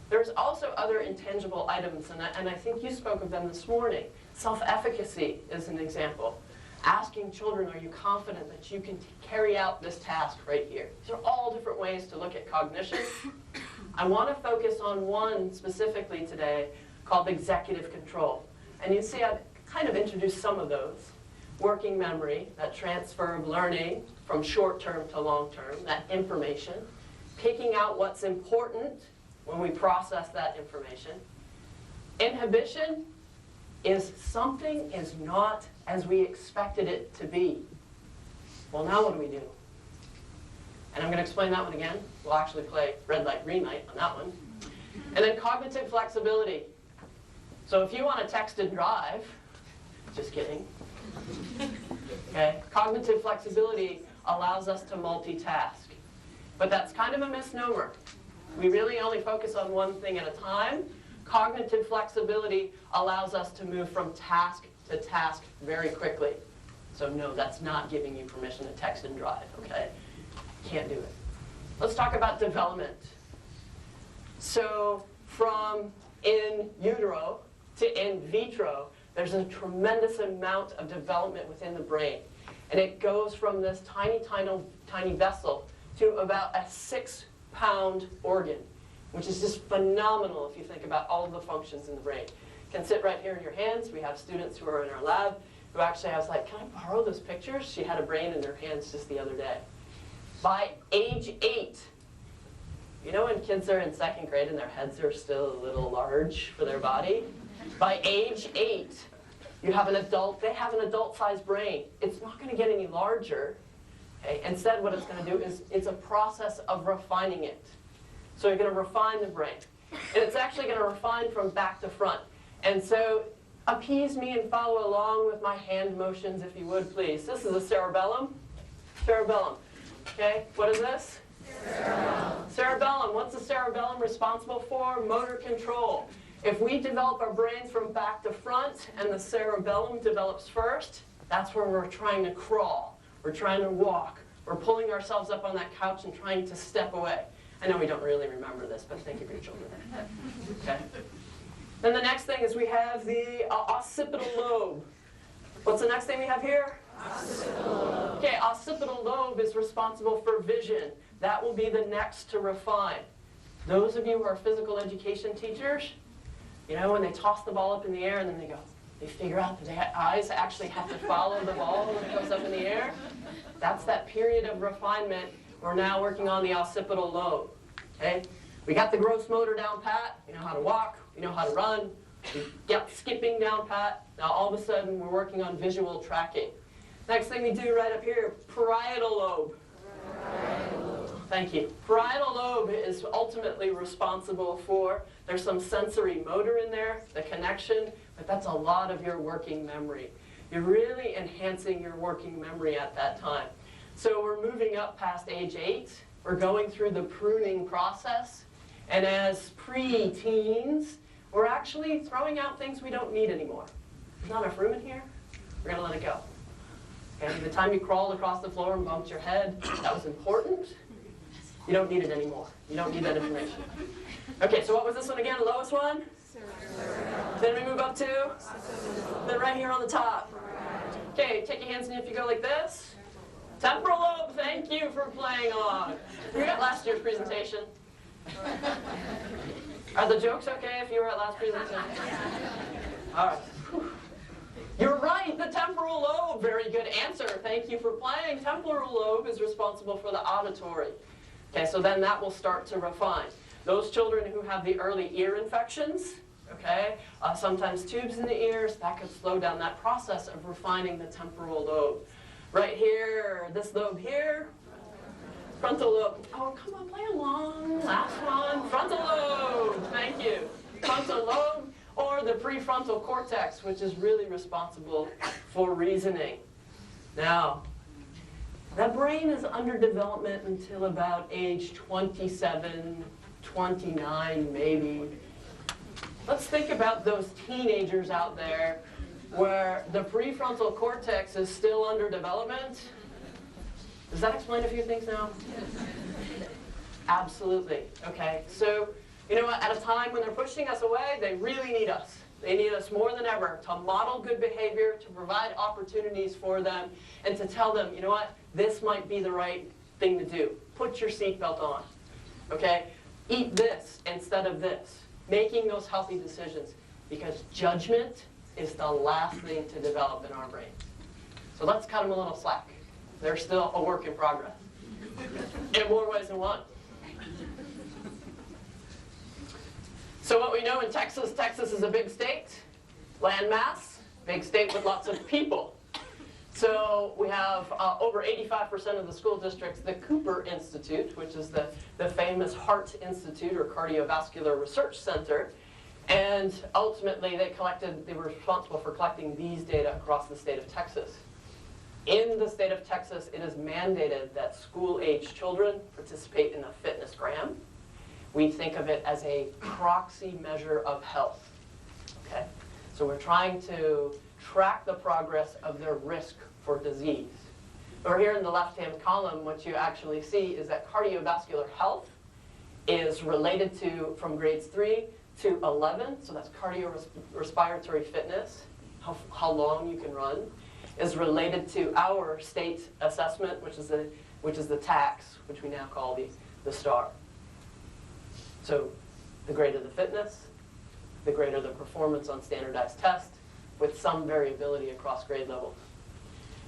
[SPEAKER 7] There's also other intangible items, and I think you spoke of them this morning. Self-efficacy is an example. Asking children, are you confident that you can carry out this task right here? These are all different ways to look at cognition. I want to focus on one specifically today called executive control. And you see I've kind of introduced some of those. Working memory, that transfer of learning from short-term to long-term, that information. Picking out what's important when we process that information. Inhibition is something is not as we expected it to be. Well, now what do we do? And I'm going to explain that one again. We'll actually play red light, green light on that one. And then cognitive flexibility. So if you want to text and drive, just kidding. Okay? Cognitive flexibility allows us to multitask. But that's kind of a misnomer. We really only focus on one thing at a time. Cognitive flexibility allows us to move from task to task very quickly. So no, that's not giving you permission to text and drive, okay? Can't do it. Let's talk about development. So from in utero to in vitro, there's a tremendous amount of development within the brain. And it goes from this tiny, tiny, tiny vessel to about a 6-pound organ, which is just phenomenal if you think about all of the functions in the brain. It can sit right here in your hands. We have students who are in our lab who actually, I was like, can I borrow those pictures? She had a brain in her hands just the other day. By age 8, you know when kids are in 2nd grade and their heads are still a little large for their body? By age 8, you have an adult, they have an adult-sized brain. It's not going to get any larger. Okay? Instead, what it's going to do is it's a process of refining it. So you're going to refine the brain. And it's actually going to refine from back to front. And so appease me and follow along with my hand motions, if you would, please. This is a cerebellum. Cerebellum. Okay, what is this? Cerebellum. Cerebellum. What's the cerebellum responsible for? Motor control. If we develop our brains from back to front and the cerebellum develops first, that's where we're trying to crawl. We're trying to walk. We're pulling ourselves up on that couch and trying to step away. I know we don't really remember this, but think of your children. Okay. Then the next thing is we have the occipital lobe. What's the next thing we have here? Occipital lobe. Okay, occipital lobe is responsible for vision. That will be the next to refine. Those of you who are physical education teachers, you know when they toss the ball up in the air and then they figure out that their eyes actually have to follow the ball when it goes up in the air? That's that period of refinement. We're now working on the occipital lobe. Okay? We got the gross motor down pat. We know how to walk. We know how to run. We got skipping down pat. Now all of a sudden we're working on visual tracking. Next thing we do right up here, parietal lobe. Parietal lobe. Thank you. Parietal lobe is ultimately responsible for, there's some sensory motor in there, the connection, but that's a lot of your working memory. You're really enhancing your working memory at that time. So we're moving up past age 8. We're going through the pruning process. And as pre-teens, we're actually throwing out things we don't need anymore. There's not enough room in here. We're going to let it go. Okay? The time you crawled across the floor and bumped your head, that was important. You don't need it anymore. You don't need that information. Okay, so what was this one again? The lowest one? Then we move up to? Then right here on the top. Okay, take your hands and if you go like this. Temporal lobe, thank you for playing along. We got last year's presentation. Are the jokes okay if you were at last presentation? All right. You're right, the temporal lobe. Very good answer. Thank you for playing. Temporal lobe is responsible for the auditory. Okay, so then that will start to refine. Those children who have the early ear infections, okay, sometimes tubes in the ears, that could slow down that process of refining the temporal lobe. Right here, this lobe here, frontal lobe. Oh, come on, play along. Last one, frontal lobe. Thank you. Frontal lobe, or the prefrontal cortex, which is really responsible for reasoning. Now, that brain is under development until about age 27, 29, maybe. Let's think about those teenagers out there where the prefrontal cortex is still under development. Does that explain a few things now? Absolutely. Okay, so you know what? At a time when they're pushing us away, they really need us. They need us more than ever to model good behavior, to provide opportunities for them, and to tell them, you know what? This might be the right thing to do. Put your seatbelt on. Okay? Eat this instead of this. Making those healthy decisions. Because judgment is the last thing to develop in our brains. So let's cut them a little slack. They're still a work in progress. In more ways than one. So what we know in Texas, Texas is a big state, land mass, big state with lots of people. So we have over 85% of the school districts, the Cooper Institute, which is the famous Heart Institute or Cardiovascular Research Center. And ultimately they were responsible for collecting these data across the state of Texas. In the state of Texas, it is mandated that school-age children participate in a fitness gram. we think of it as a proxy measure of health. Okay? So we're trying to track the progress of their risk for disease. Over here in the left-hand column, what you actually see is that cardiovascular health is related to, from grades 3 to 11, so that's cardiorespiratory fitness, how long you can run, is related to our state assessment, which is the TAX, which we now call the STAR. So the greater the fitness, the greater the performance on standardized tests, with some variability across grade levels.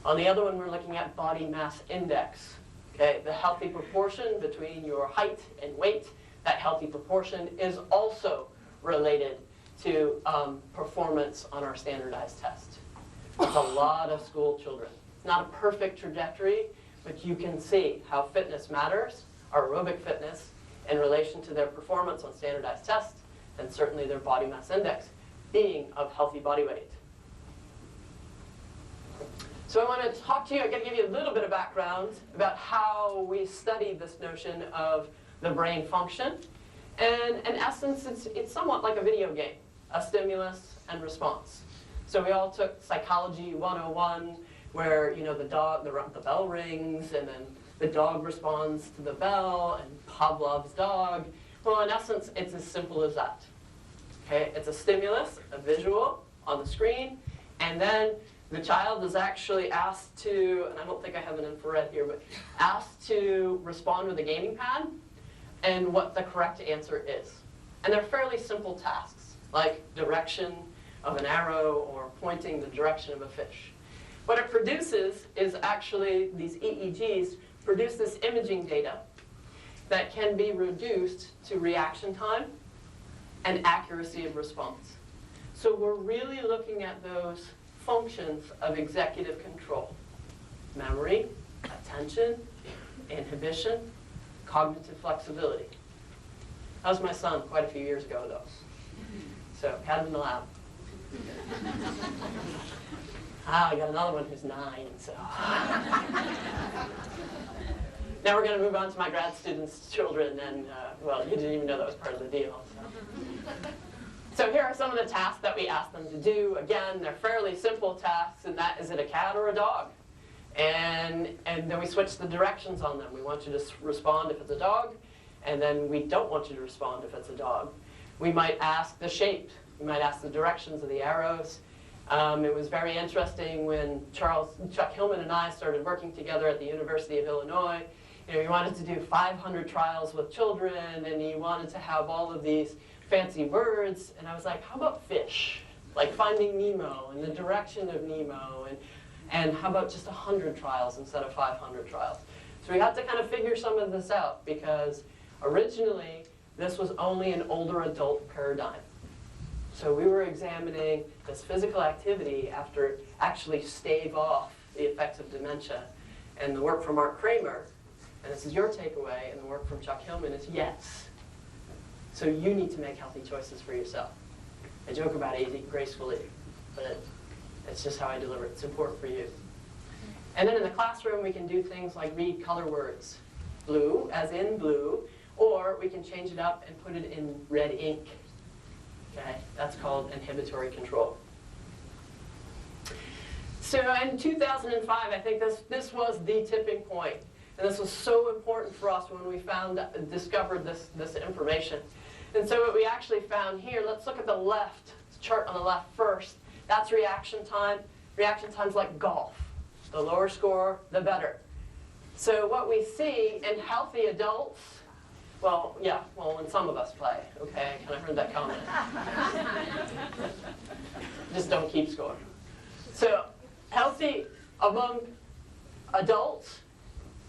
[SPEAKER 7] On the other one, we're looking at body mass index. Okay, the healthy proportion between your height and weight, that healthy proportion is also related to performance on our standardized test. It's a lot of school children. It's not a perfect trajectory, but you can see how fitness matters, our aerobic fitness, in relation to their performance on standardized tests, and certainly their body mass index being of healthy body weight. So I want to talk to you, I'm going to give you a little bit of background about how we study this notion of the brain function. And in essence, it's somewhat like a video game, a stimulus and response. So we all took Psychology 101, where the bell rings, and then the dog responds to the bell, and Pavlov's dog. Well, in essence, it's as simple as that. Okay, it's a stimulus, a visual on the screen, and then the child is actually asked to, and I don't think I have an infrared here, but asked to respond with a gaming pad and what the correct answer is. And they're fairly simple tasks, like direction of an arrow or pointing the direction of a fish. What it produces is actually, these EEGs produce this imaging data that can be reduced to reaction time and accuracy of response. So we're really looking at those functions of executive control: memory, attention, inhibition, cognitive flexibility. That was my son quite a few years ago, though. So, had him in the lab. I got another one who's 9, so. Now we're going to move on to my grad students' children, and, well, you didn't even know that was part of the deal. So here are some of the tasks that we ask them to do. Again, they're fairly simple tasks, and that is it a cat or a dog? And then we switch the directions on them. We want you to respond if it's a dog, and then we don't want you to respond if it's a dog. We might ask the shape. We might ask the directions of the arrows. It was very interesting when Chuck Hillman and I started working together at the University of Illinois. You know, he wanted to do 500 trials with children, and he wanted to have all of these fancy words, and I was like, how about fish? Like Finding Nemo and the direction of Nemo, and how about just 100 trials instead of 500 trials? So we had to kind of figure some of this out, because originally this was only an older adult paradigm. So we were examining this physical activity after actually stave off the effects of dementia. And the work from Mark Kramer, and this is your takeaway, and the work from Chuck Hillman is yes. So you need to make healthy choices for yourself. I joke about aging gracefully, but it's just how I deliver it. It's important for you. And then in the classroom, we can do things like read color words. Blue, as in blue, or we can change it up and put it in red ink. Okay, that's called inhibitory control. So in 2005, I think this was the tipping point. And this was so important for us when we discovered this information. And so what we actually found here, let's look at the left chart on the left first. That's reaction time. Reaction time's like golf. The lower score, the better. So what we see in healthy adults, well, when some of us play, okay, I kind of heard that comment. Just don't keep score. So healthy among adults,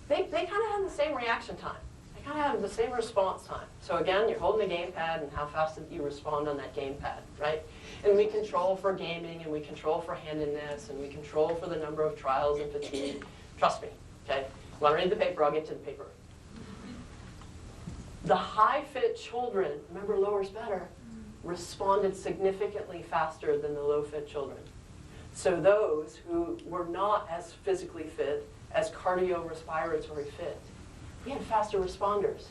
[SPEAKER 7] they kind of have the same reaction time. They kind of have the same response time. So again, you're holding the gamepad, and how fast did you respond on that gamepad, right? And we control for gaming, and we control for handedness, and we control for the number of trials and fatigue. Trust me, okay? You want to read the paper? I'll get to the paper. The high-fit children, remember lower's better, responded significantly faster than the low-fit children. So those who were not as physically fit, as cardiorespiratory fit, we had faster responders.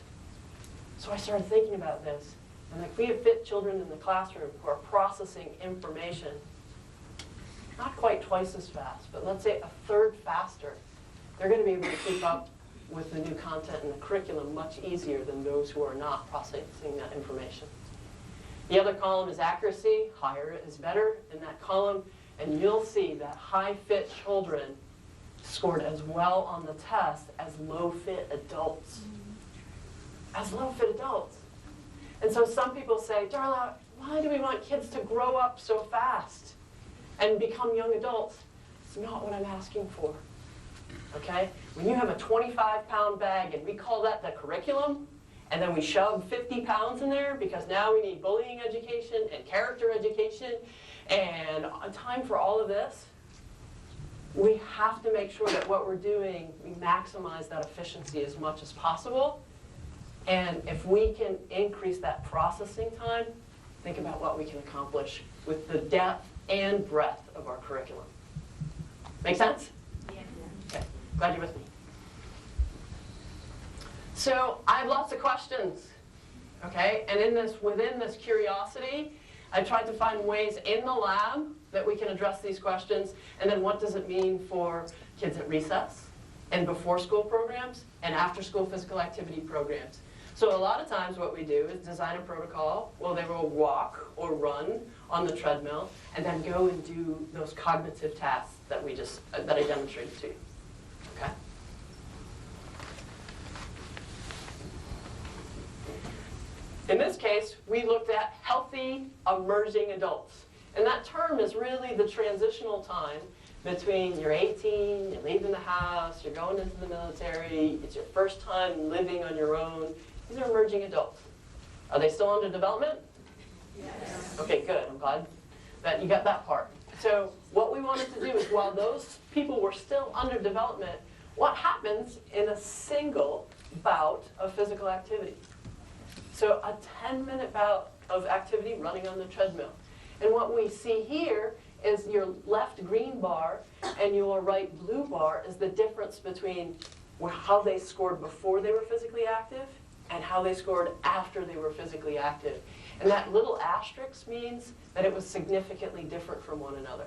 [SPEAKER 7] So I started thinking about this. And like, we have fit children in the classroom who are processing information not quite twice as fast, but let's say a third faster. They're going to be able to keep up with the new content in the curriculum much easier than those who are not processing that information. The other column is accuracy. Higher is better in that column. And you'll see that high-fit children scored as well on the test as low-fit adults. As low-fit adults. And so some people say, Darla, why do we want kids to grow up so fast and become young adults? It's not what I'm asking for. Okay? When you have a 25-pound bag and we call that the curriculum, and then we shove 50 pounds in there because now we need bullying education and character education and time for all of this, we have to make sure that what we're doing, we maximize that efficiency as much as possible. And if we can increase that processing time, think about what we can accomplish with the depth and breadth of our curriculum. Make sense?
[SPEAKER 6] Yeah.
[SPEAKER 7] Okay, glad you're with me. So I have lots of questions, okay? And within this curiosity, I tried to find ways in the lab that we can address these questions, and then what does it mean for kids at recess, and before school programs, and after school physical activity programs. So a lot of times what we do is design a protocol where they will walk or run on the treadmill, and then go and do those cognitive tasks that I demonstrated to you, okay? In this case, we looked at healthy emerging adults. And that term is really the transitional time between you're 18, you're leaving the house, you're going into the military, it's your first time living on your own. These are emerging adults. Are they still under development? Yes. Okay, good. I'm glad that you got that part. So what we wanted to do is, while those people were still under development, what happens in a single bout of physical activity? So a 10-minute bout of activity running on the treadmill. And what we see here is your left green bar and your right blue bar is the difference between how they scored before they were physically active and how they scored after they were physically active. And that little asterisk means that it was significantly different from one another.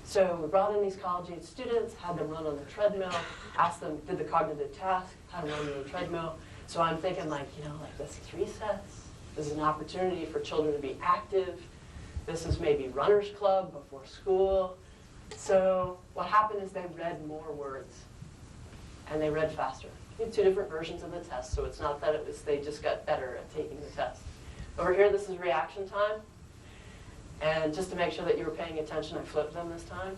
[SPEAKER 7] So we brought in these college-age students, had them run on the treadmill, asked them, did the cognitive task, had them run on the treadmill. So I'm thinking like this is recess. This is an opportunity for children to be active. This is maybe runner's club before school. So what happened is they read more words and they read faster. We have two different versions of the test, so it's not that they just got better at taking the test. Over here, this is reaction time. And just to make sure that you were paying attention, I flipped them this time.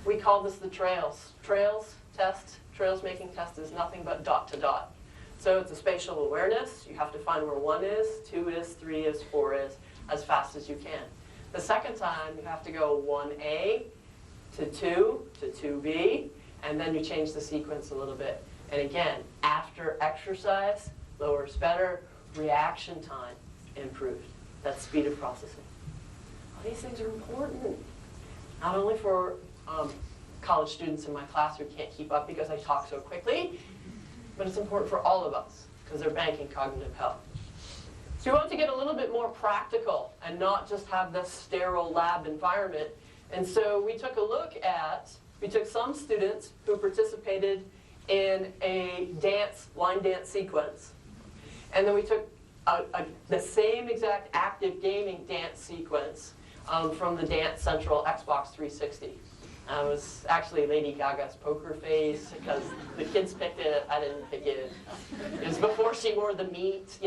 [SPEAKER 7] We call this the trails. Trails test. Trails making test is nothing but dot to dot. So it's a spatial awareness. You have to find where 1 is, 2 is, 3 is, 4 is, as fast as you can. The second time, you have to go 1A to 2 to 2B, and then you change the sequence a little bit. And again, after exercise, lower is better, reaction time improved. That's speed of processing. All these things are important, not only for college students in my class who can't keep up because I talk so quickly, but it's important for all of us because they're banking cognitive health. So we want to get a little bit more practical and not just have this sterile lab environment. And so we took some students who participated in a line dance sequence. And then we took the same exact active gaming dance sequence from the Dance Central Xbox 360. It was actually Lady Gaga's Poker Face because the kids picked it. I didn't pick it. It was before she wore the meat,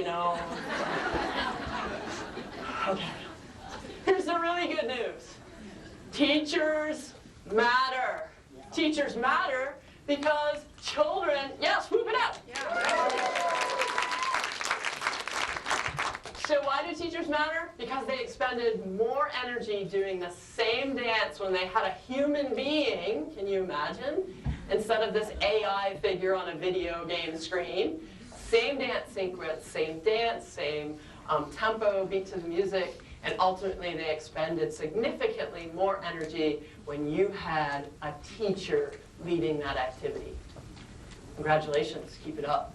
[SPEAKER 7] Okay. Here's the really good news. Teachers matter. Teachers matter because children, yes, whoop it up. So why do teachers matter? Because they expended more energy doing the same dance when they had a human being, can you imagine? Instead of this AI figure on a video game screen. Same dance sequence, same dance, same tempo, beat to the music, and ultimately they expended significantly more energy when you had a teacher leading that activity. Congratulations, keep it up.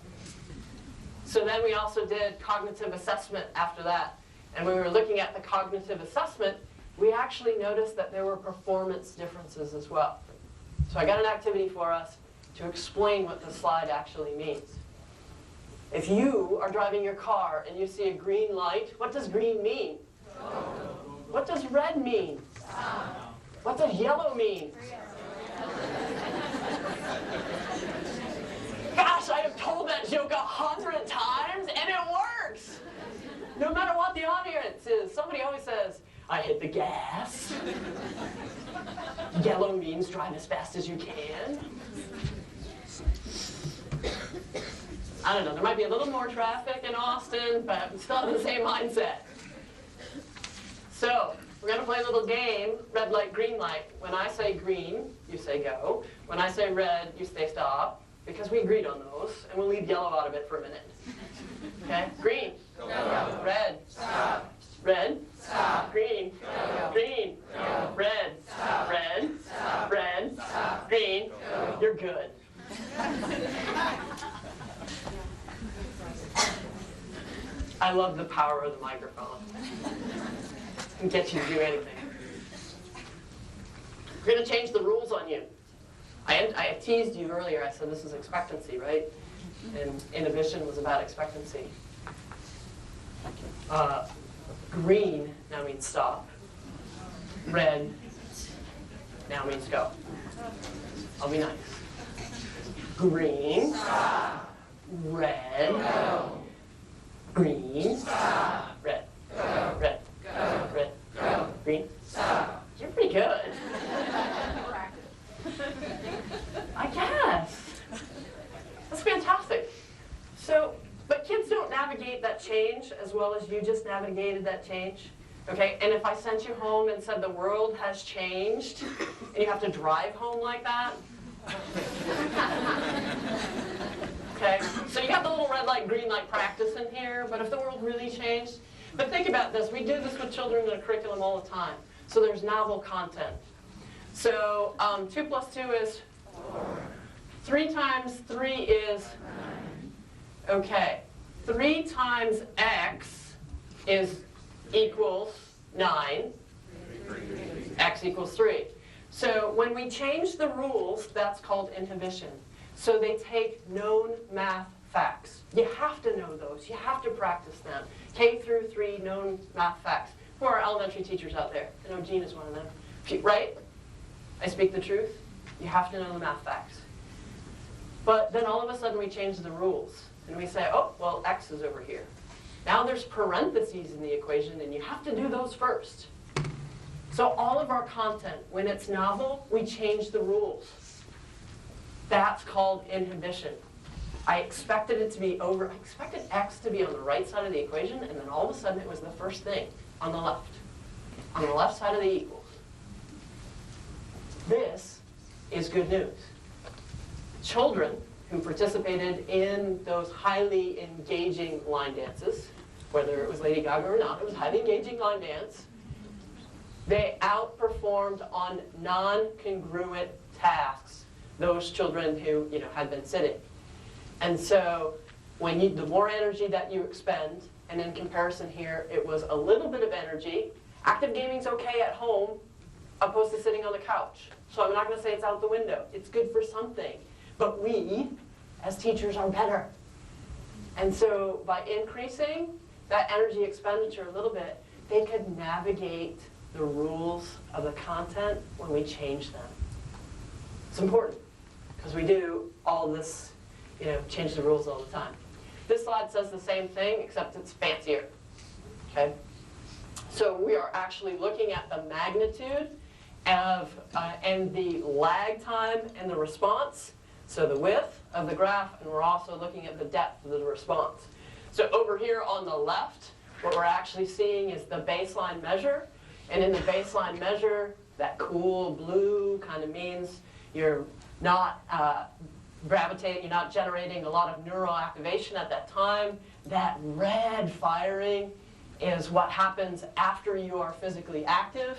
[SPEAKER 7] So then we also did cognitive assessment after that. And when we were looking at the cognitive assessment, we actually noticed that there were performance differences as well. So I got an activity for us to explain what the slide actually means. If you are driving your car and you see a green light, what does green mean? What does red mean? What does yellow mean? Gosh, I have told that joke 100 times and it works! No matter what the audience is, somebody always says, I hit the gas. Yellow means drive as fast as you can. I don't know, there might be a little more traffic in Austin, but still have the same mindset. So, we're going to play a little game, red light, green light. When I say green, you say go. When I say red, you say stop, because we agreed on those, and we'll leave yellow out of it for a minute. Okay? Green. Go. Red. Stop. Red. Stop. Green. Go. Green. Go. Red. Stop. Red. Stop. Red. Stop. Green. Go. You're good. I love the power of the microphone. It can get you to do anything. We're going to change the rules on you. I teased you earlier. I said this is expectancy, right? And inhibition was about expectancy. Green now means stop. Red now means go. I'll be nice. Green. Stop. Red. Go. Green. Stop. Red. Go. Red. Go. Red. Go. Green. Stop. You're pretty good. I guess. That's fantastic. So, but kids don't navigate that change as well as you just navigated that change. Okay, and if I sent you home and said the world has changed, and you have to drive home like that, okay, so you got the little red light, green light practice in here, but if the world really changed, but think about this, we do this with children in a curriculum all the time, so there's novel content. So 2 plus 2 is 4. 3 times 3 is 9. Okay, 3 times x is equals 9. X equals 3. So when we change the rules, that's called inhibition. So they take known math facts. You have to know those. You have to practice them. K through 3 known math facts. Who are elementary teachers out there? I know Jean is one of them. Right? I speak the truth. You have to know the math facts. But then all of a sudden we change the rules. And we say, oh, well, x is over here. Now there's parentheses in the equation, and you have to do those first. So all of our content, when it's novel, we change the rules. That's called inhibition. I expected it to be over. I expected x to be on the right side of the equation, and then all of a sudden it was the first thing on the left side of the equals. This is good news. Children who participated in those highly engaging line dances, whether it was Lady Gaga or not, it was highly engaging line dance, they outperformed on non-congruent tasks those children who had been sitting. And so when the more energy that you expend, and in comparison here, it was a little bit of energy. Active gaming's okay at home, opposed to sitting on the couch. So I'm not going to say it's out the window. It's good for something. But we, as teachers, are better. And so by increasing that energy expenditure a little bit, they could navigate the rules of the content when we change them. It's important, because we do all this, change the rules all the time. This slide says the same thing, except it's fancier. Okay? So we are actually looking at the magnitude of and the lag time and the response. So the width of the graph, and we're also looking at the depth of the response. So over here on the left, what we're actually seeing is the baseline measure. And in the baseline measure, that cool blue kind of means you're not gravitating, you're not generating a lot of neural activation at that time. That red firing is what happens after you are physically active.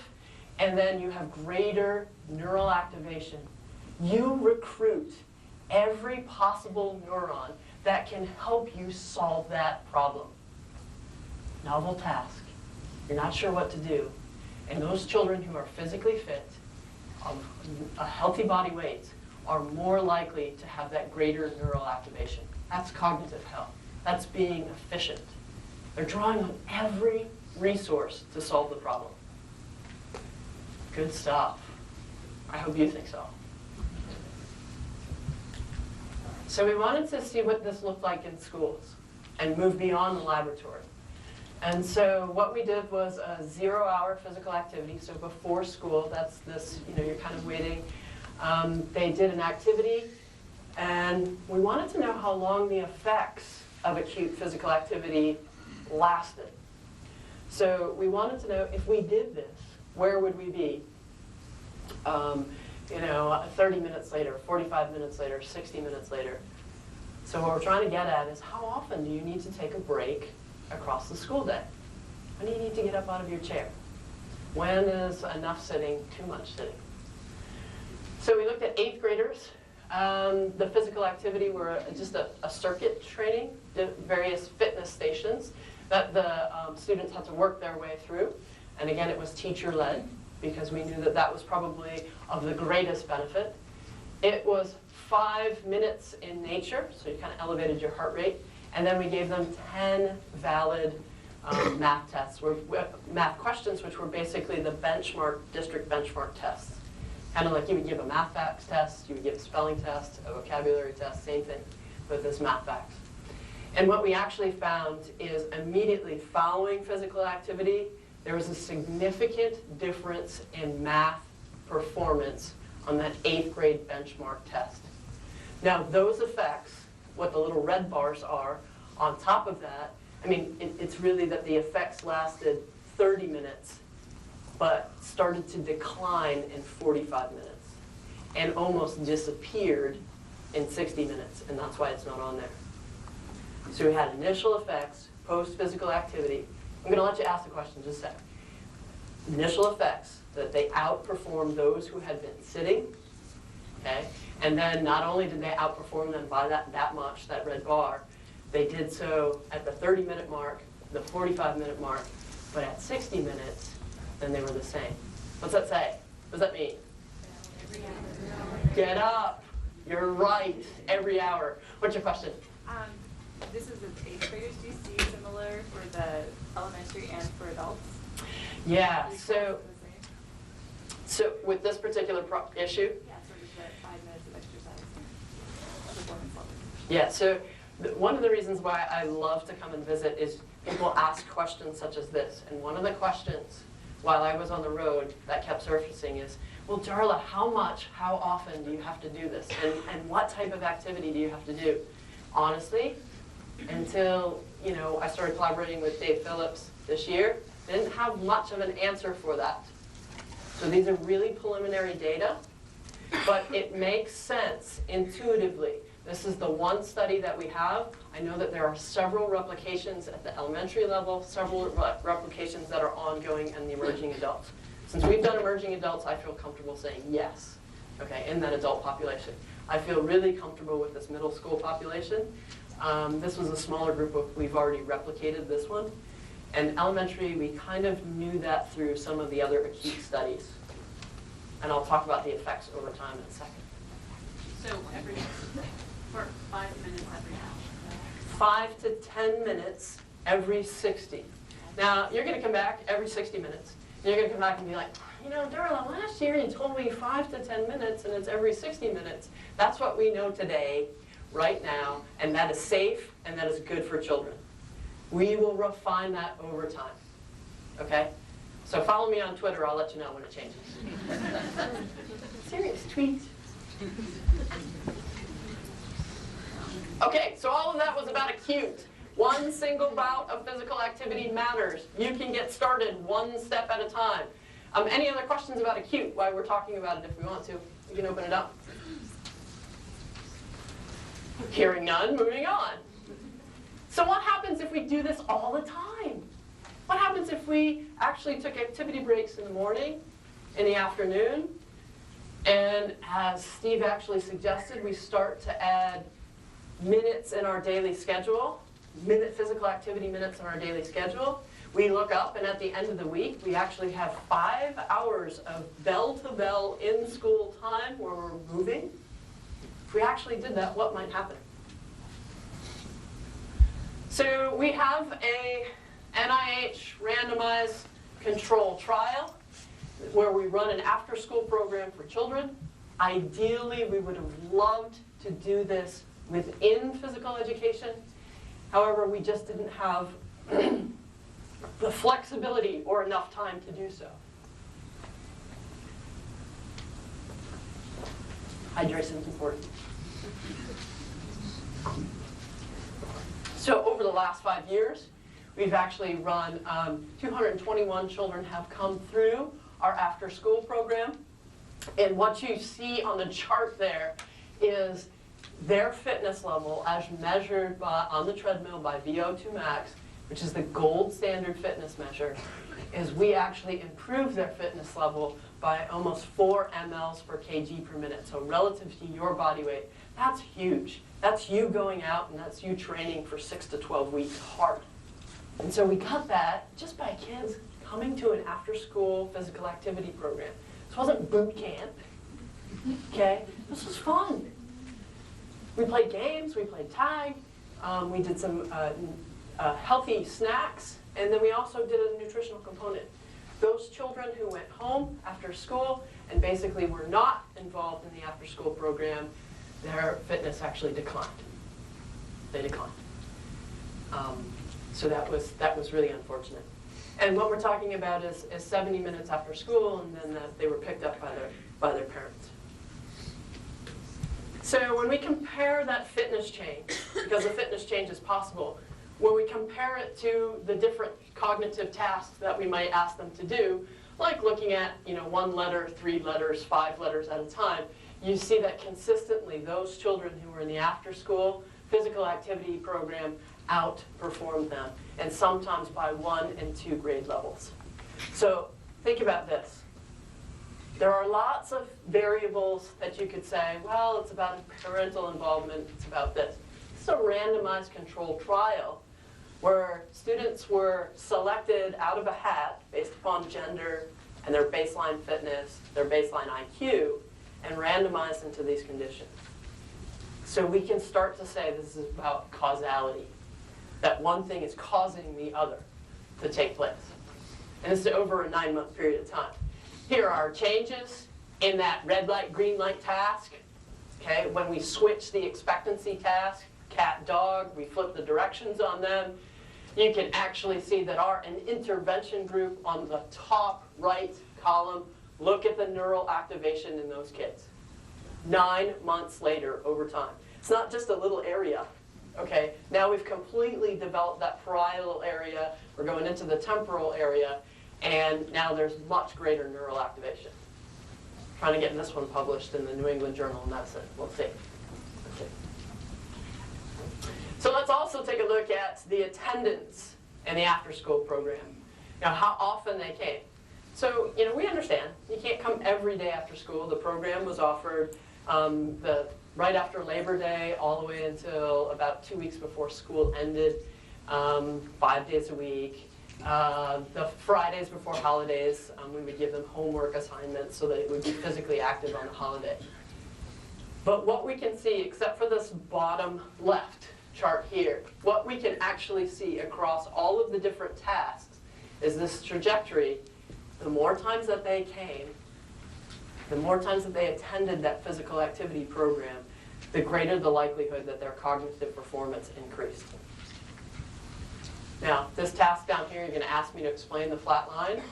[SPEAKER 7] And then you have greater neural activation. You recruit every possible neuron that can help you solve that problem. Novel task. You're not sure what to do. And those children who are physically fit, of a healthy body weight, are more likely to have that greater neural activation. That's cognitive health. That's being efficient. They're drawing on every resource to solve the problem. Good stuff. I hope you think so. So we wanted to see what this looked like in schools and move beyond the laboratory. And so what we did was a 0-hour physical activity. So before school, that's this, you're kind of waiting. They did an activity, and we wanted to know how long the effects of acute physical activity lasted. So we wanted to know if we did this, where would we be? 30 minutes later, 45 minutes later, 60 minutes later. So what we're trying to get at is how often do you need to take a break across the school day? When do you need to get up out of your chair? When is enough sitting too much sitting? So we looked at 8th graders. The physical activity were just a circuit training, various fitness stations that the students had to work their way through. And again, it was teacher-led because we knew that that was probably of the greatest benefit. It was 5 minutes in nature, so you kind of elevated your heart rate. And then we gave them 10 valid math tests, math questions, which were basically the district benchmark tests. Kind of like you would give a math facts test, you would give a spelling test, a vocabulary test, same thing with this math facts. And what we actually found is immediately following physical activity, there was a significant difference in math performance on that 8th grade benchmark test. Now those effects, what the little red bars are, on top of that, it's really that the effects lasted 30 minutes, but started to decline in 45 minutes, and almost disappeared in 60 minutes, and that's why it's not on there. So we had initial effects, post-physical activity. I'm going to let you ask the question in just a second. Initial effects, that they outperformed those who had been sitting, okay? And then not only did they outperform them by that much, that red bar, they did so at the 30-minute mark, the 45-minute mark, but at 60 minutes, then they were the same. What's that say? What does that mean? Get up. You're right. Every hour. What's your question?
[SPEAKER 6] This is with 8th graders. Do you see similar for the elementary and for adults?
[SPEAKER 7] Yeah. So with this particular issue?
[SPEAKER 6] Yeah, so just that 5 minutes of exercise. Performance level.
[SPEAKER 7] Yeah. So one of the reasons why I love to come and visit is people ask questions such as this. And one of the questions while I was on the road that kept surfacing is, well, Darla, how often do you have to do this? And what type of activity do you have to do? Honestly, until I started collaborating with Dave Phillips this year, didn't have much of an answer for that. So these are really preliminary data, but it makes sense intuitively. This is the one study that we have. I know that there are several replications at the elementary level, several replications that are ongoing in the emerging adults. Since we've done emerging adults, I feel comfortable saying yes, okay, in that adult population. I feel really comfortable with this middle school population. This was a smaller group we've already replicated this one. And elementary, we kind of knew that through some of the other acute studies. And I'll talk about the effects over time in a second.
[SPEAKER 6] So for 5 minutes every hour?
[SPEAKER 7] 5 to 10 minutes every 60. Now, you're going to come back every 60 minutes. And you're going to come back and be like, Darla, last year you told me 5 to 10 minutes and it's every 60 minutes. That's what we know today, right now, and that is safe and that is good for children. We will refine that over time, okay? So follow me on Twitter, I'll let you know when it changes. Serious tweet. Okay, so all of that was about acute. One single bout of physical activity matters. You can get started one step at a time. Any other questions about acute while we're talking about it if we want to? You can open it up. Hearing none, moving on. So what happens if we do this all the time? What happens if we actually took activity breaks in the morning, in the afternoon, and as Steve actually suggested, we start to add minutes in our daily schedule, physical activity minutes in our daily schedule. We look up, and at the end of the week, we actually have 5 hours of bell-to-bell in-school time where we're moving. If we actually did that, what might happen? So we have a NIH randomized control trial where we run an after-school program for children. Ideally, we would have loved to do this within physical education. However, we just didn't have the flexibility or enough time to do so. Hydration is important. So over the last 5 years, we've actually run 221 children have come through our after-school program. And what you see on the chart there is their fitness level as measured on the treadmill by VO2 max, which is the gold standard fitness measure, is we actually improve their fitness level by almost 4 mLs per kg per minute. So relative to your body weight, that's huge. That's you going out and that's you training for 6 to 12 weeks hard. And so we got that just by kids coming to an after-school physical activity program. This wasn't boot camp, okay? This was fun. We played games, we played tag, we did some healthy snacks, and then we also did a nutritional component. Those children who went home after school and basically were not involved in the after-school program, their fitness actually declined. They declined. So that was really unfortunate. And what we're talking about is 70 minutes after school, and then they were picked up by their parents. So when we compare that fitness change, because the fitness change is possible, when we compare it to the different cognitive tasks that we might ask them to do, like looking at 1 letter, 3 letters, 5 letters at a time, you see that consistently those children who were in the after-school physical activity program outperformed them, and sometimes by 1 and 2 grade levels. So think about this. There are lots of variables that you could say, well, it's about parental involvement, it's about this. This is a randomized control trial where students were selected out of a hat based upon gender and their baseline fitness, their baseline IQ, and randomized into these conditions. So we can start to say this is about causality, that one thing is causing the other to take place. And this is over a 9-month period of time. Here are our changes in that red light, green light task. Okay, when we switch the expectancy task, cat, dog, we flip the directions on them. You can actually see that an intervention group on the top right column, look at the neural activation in those kids. 9 months later, over time. It's not just a little area. Okay, now we've completely developed that parietal area. We're going into the temporal area, and now there's much greater neural activation. Trying to get this one published in the New England Journal of Medicine. We'll see. Okay. So let's also take a look at the attendance in the after-school program. How often they came. So, we understand you can't come every day after school. The program was offered right after Labor Day all the way until about 2 weeks before school ended, 5 days a week. The Fridays before holidays, we would give them homework assignments so that it would be physically active on the holiday. But what we can see, except for this bottom left chart here, what we can actually see across all of the different tasks is this trajectory. The more times that they came, the more times that they attended that physical activity program, the greater the likelihood that their cognitive performance increased. Now, this task down here, you're going to ask me to explain the flat line.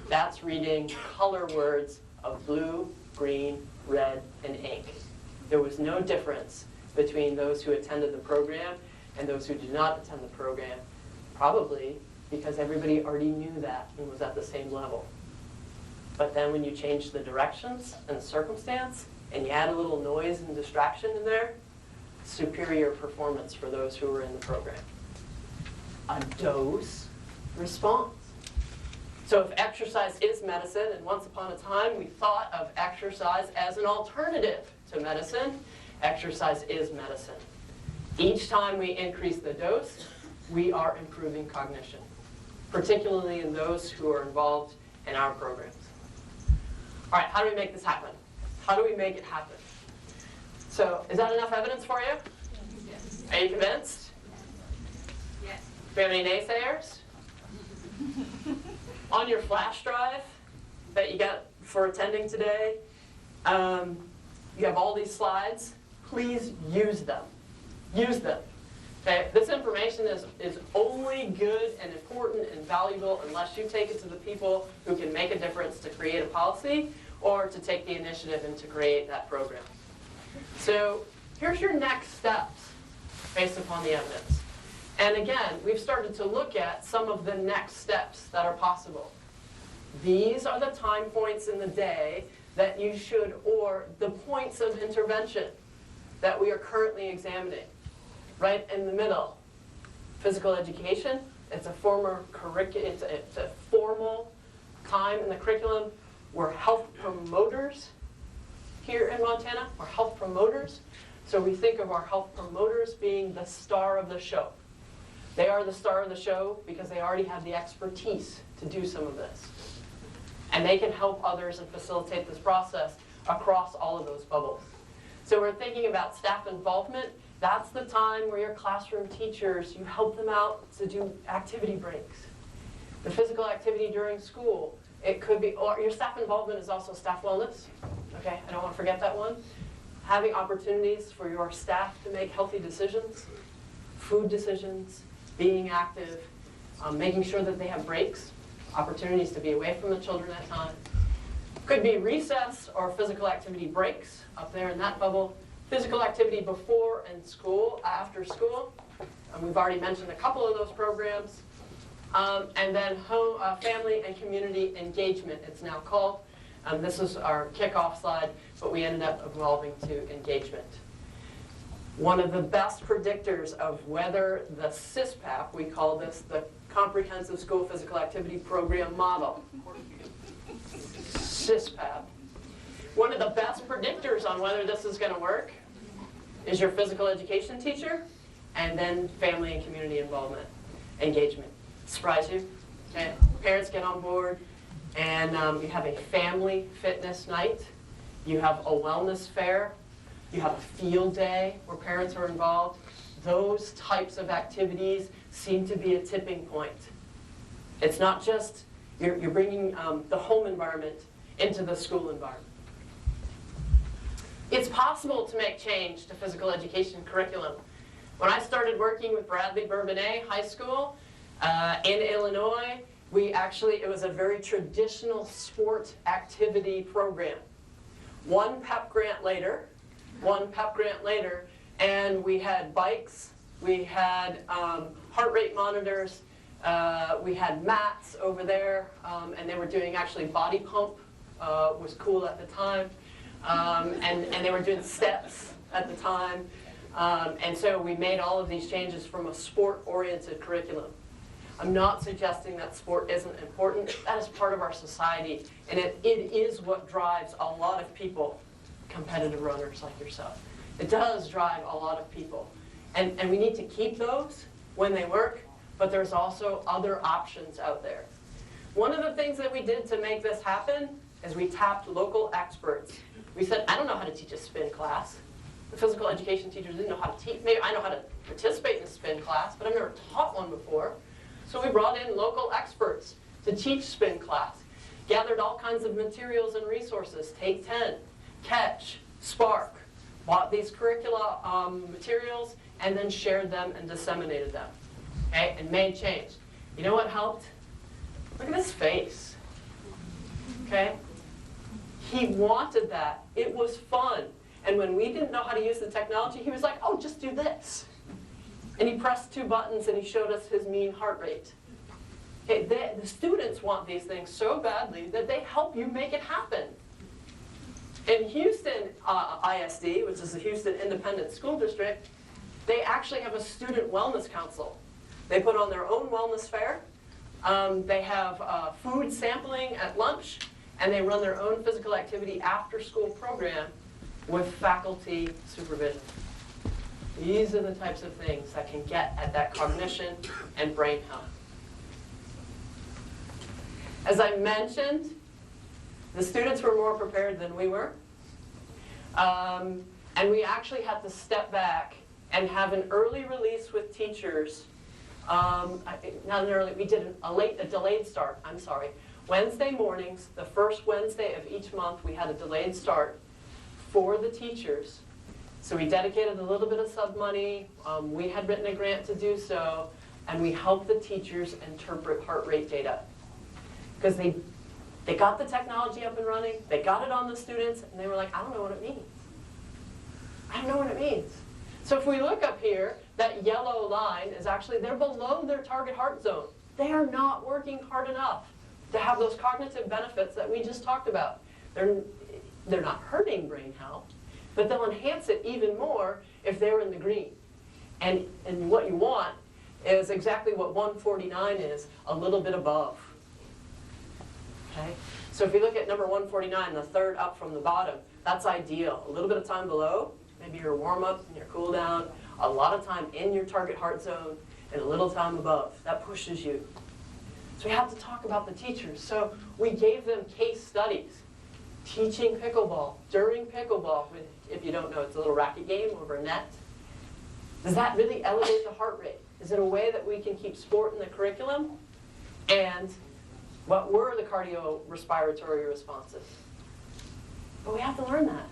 [SPEAKER 7] That's reading color words of blue, green, red, and ink. There was no difference between those who attended the program and those who did not attend the program, probably because everybody already knew that and was at the same level. But then when you change the directions and the circumstance, and you add a little noise and distraction in there, superior performance for those who were in the program. A dose response. So if exercise is medicine, and once upon a time we thought of exercise as an alternative to medicine, exercise is medicine. Each time we increase the dose, we are improving cognition, particularly in those who are involved in our programs. All right, how do we make this happen? How do we make it happen? So, is that enough evidence for you?
[SPEAKER 6] Yes.
[SPEAKER 7] Are you convinced?
[SPEAKER 6] Yes.
[SPEAKER 7] Do we have any naysayers? On your flash drive that you got for attending today, you have all these slides. Please use them. Use them. Okay? This information is only good and important and valuable unless you take it to the people who can make a difference to create a policy or to take the initiative and to create that program. So here's your next steps based upon the evidence. And again, we've started to look at some of the next steps that are possible. These are the time points in the day that you should, or the points of intervention that we are currently examining. Right in the middle, physical education. It's a formal time in the curriculum. We're health promoters here in Montana. We're health promoters. So we think of our health promoters being the star of the show. They are the star of the show because they already have the expertise to do some of this. And they can help others and facilitate this process across all of those bubbles. So we're thinking about staff involvement. That's the time where your classroom teachers, you help them out to do activity breaks. The physical activity during school, it could be, or your staff involvement is also staff wellness. Okay, I don't want to forget that one. Having opportunities for your staff to make healthy decisions, food decisions, being active, making sure that they have breaks, opportunities to be away from the children at times. Could be recess or physical activity breaks up there in that bubble. Physical activity before and school, after school. We've already mentioned a couple of those programs. And then home, family and community engagement, it's now called. This is our kickoff slide, but we ended up evolving to engagement. One of the best predictors of whether the CISPAP, we call this the Comprehensive School Physical Activity Program Model. CISPAP. One of the best predictors on whether this is going to work is your physical education teacher, and then family and community involvement, engagement. Surprise you? Okay. Parents get on board, and you have a family fitness night. You have a wellness fair. You have a field day where parents are involved. Those types of activities seem to be a tipping point. It's not just you're bringing the home environment into the school environment. It's possible to make change to physical education curriculum. When I started working with Bradley Bourbonnais High School in Illinois, it was a very traditional sport activity program. One PEP grant later, and we had bikes, we had heart rate monitors, we had mats over there, and they were doing actually body pump, was cool at the time. And they were doing steps at the time. And so we made all of these changes from a sport-oriented curriculum. I'm not suggesting that sport isn't important. That is part of our society. And it is what drives a lot of people, competitive runners like yourself. It does drive a lot of people. And we need to keep those when they work, but there's also other options out there. One of the things that we did to make this happen is we tapped local experts. We said, I don't know how to teach a spin class. The physical education teachers didn't know how to teach. Maybe I know how to participate in a spin class, but I've never taught one before. So we brought in local experts to teach spin class, gathered all kinds of materials and resources, Take 10, Catch, Spark, bought these curricula materials, and then shared them and disseminated them, okay, and made change. You know what helped? Look at his face, okay? He wanted that. It was fun. And when we didn't know how to use the technology, he was like, oh, just do this. And he pressed 2 buttons and he showed us his mean heart rate. Okay, the students want these things so badly that they help you make it happen. In Houston ISD, which is the Houston Independent School District, they actually have a student wellness council. They put on their own wellness fair. They have food sampling at lunch, and they run their own physical activity after-school program with faculty supervision. These are the types of things that can get at that cognition and brain health. As I mentioned, the students were more prepared than we were. And we actually had to step back and have an early release with teachers. Not an early, we did a delayed start, I'm sorry. Wednesday mornings, the first Wednesday of each month, we had a delayed start for the teachers. So we dedicated a little bit of sub money. We had written a grant to do so, and we helped the teachers interpret heart rate data. Because they got the technology up and running, they got it on the students, and they were like, I don't know what it means. I don't know what it means. So if we look up here, that yellow line is actually, they're below their target heart zone. They are not working hard enough to have those cognitive benefits that we just talked about. They're not hurting brain health, but they'll enhance it even more if they're in the green. And what you want is exactly what 149 is, a little bit above. Okay? So if you look at number 149, the third up from the bottom, that's ideal. A little bit of time below, maybe your warm-up and your cool-down, a lot of time in your target heart zone, and a little time above. That pushes you. So we have to talk about the teachers. So we gave them case studies. Teaching pickleball, during pickleball, if you don't know, it's a little racket game over a net. Does that really elevate the heart rate? Is it a way that we can keep sport in the curriculum? And what were the cardiorespiratory responses? But we have to learn that.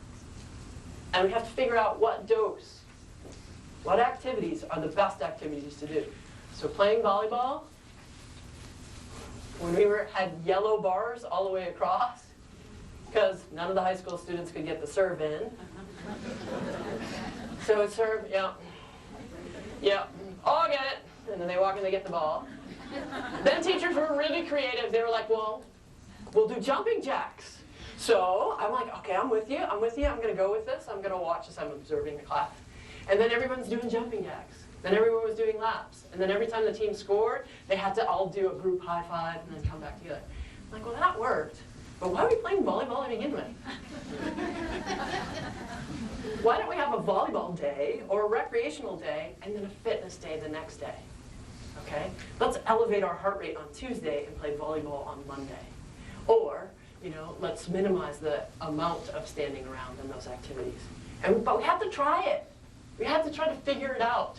[SPEAKER 7] And we have to figure out what dose, what activities are the best activities to do. So playing volleyball, when we had yellow bars all the way across, because none of the high school students could get the serve in. So it's serve, yeah, oh, I get it. And then they walk and they get the ball. Then teachers were really creative. They were like, well, we'll do jumping jacks. So I'm like, okay, I'm with you. I'm going to go with this. I'm going to watch this. I'm observing the class. And then everyone's doing jumping jacks. Then everyone was doing laps. And then every time the team scored, they had to all do a group high five and then come back together. I'm like, well, that worked. But why are we playing volleyball to begin with? Why don't we have a volleyball day or a recreational day and then a fitness day the next day? Okay? Let's elevate our heart rate on Tuesday and play volleyball on Monday. Or, let's minimize the amount of standing around in those activities. But we have to try it. We have to try to figure it out.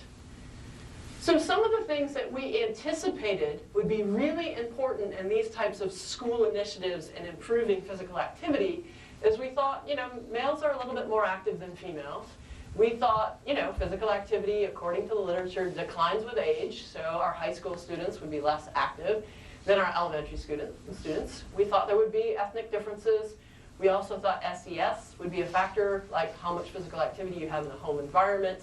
[SPEAKER 7] So some of the things that we anticipated would be really important in these types of school initiatives in improving physical activity is we thought, males are a little bit more active than females. We thought, physical activity, according to the literature, declines with age, so our high school students would be less active than our elementary students. We thought there would be ethnic differences. We also thought SES would be a factor, like how much physical activity you have in the home environment,